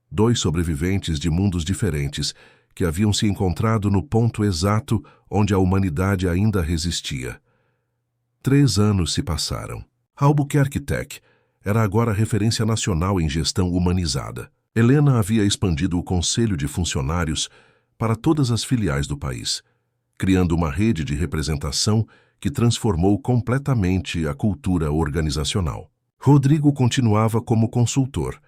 Speaker 1: Dois sobreviventes de mundos diferentes que haviam se encontrado no ponto exato onde a humanidade ainda resistia. 3 anos se passaram. A Albuquerque Tech era agora referência nacional em gestão humanizada. Helena havia expandido o conselho de funcionários para todas as filiais do país, criando uma rede de representação que transformou completamente a cultura organizacional. Rodrigo continuava como consultor,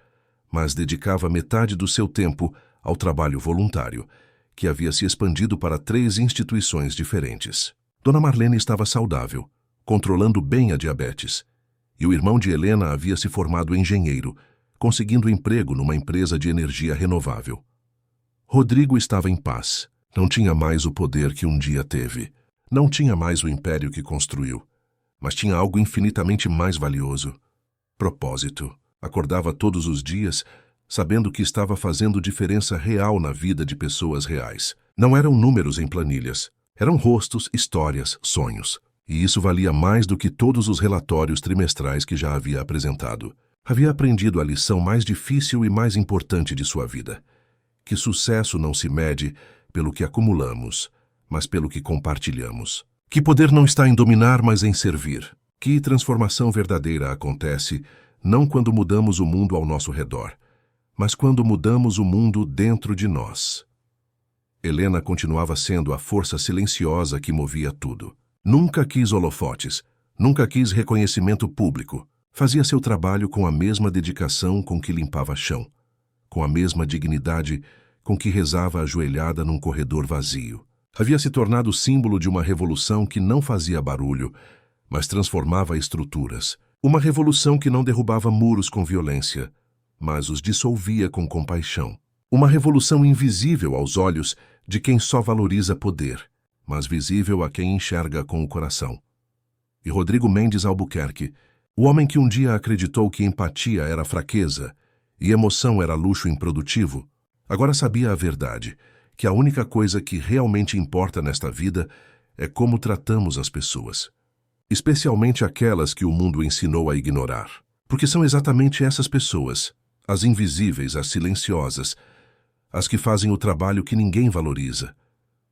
Speaker 1: mas dedicava metade do seu tempo ao trabalho voluntário, que havia se expandido para 3 instituições diferentes. Dona Marlene estava saudável, controlando bem a diabetes, e o irmão de Helena havia se formado engenheiro, conseguindo emprego numa empresa de energia renovável. Rodrigo estava em paz. Não tinha mais o poder que um dia teve. Não tinha mais o império que construiu. Mas tinha algo infinitamente mais valioso. Propósito. Acordava todos os dias, sabendo que estava fazendo diferença real na vida de pessoas reais. Não eram números em planilhas. Eram rostos, histórias, sonhos. E isso valia mais do que todos os relatórios trimestrais que já havia apresentado. Havia aprendido a lição mais difícil e mais importante de sua vida. Que sucesso não se mede pelo que acumulamos, mas pelo que compartilhamos. Que poder não está em dominar, mas em servir. Que transformação verdadeira acontece não quando mudamos o mundo ao nosso redor, mas quando mudamos o mundo dentro de nós. Helena continuava sendo a força silenciosa que movia tudo. Nunca quis holofotes, nunca quis reconhecimento público. Fazia seu trabalho com a mesma dedicação com que limpava chão, com a mesma dignidade com que rezava ajoelhada num corredor vazio. Havia se tornado símbolo de uma revolução que não fazia barulho, mas transformava estruturas. Uma revolução que não derrubava muros com violência, mas os dissolvia com compaixão. Uma revolução invisível aos olhos de quem só valoriza poder, mas visível a quem enxerga com o coração. E Rodrigo Mendes Albuquerque, o homem que um dia acreditou que empatia era fraqueza e emoção era luxo improdutivo, agora sabia a verdade, que a única coisa que realmente importa nesta vida é como tratamos as pessoas, especialmente aquelas que o mundo ensinou a ignorar. Porque são exatamente essas pessoas, as invisíveis, as silenciosas, as que fazem o trabalho que ninguém valoriza,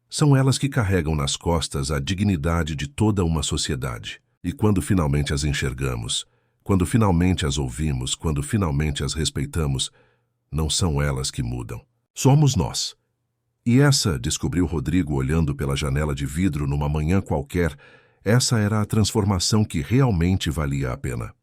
Speaker 1: São elas que carregam nas costas a dignidade de toda uma sociedade. E quando finalmente as enxergamos, quando finalmente as ouvimos, quando finalmente as respeitamos, não são elas que mudam. Somos nós. E essa, descobriu Rodrigo olhando pela janela de vidro numa manhã qualquer, essa era a transformação que realmente valia a pena.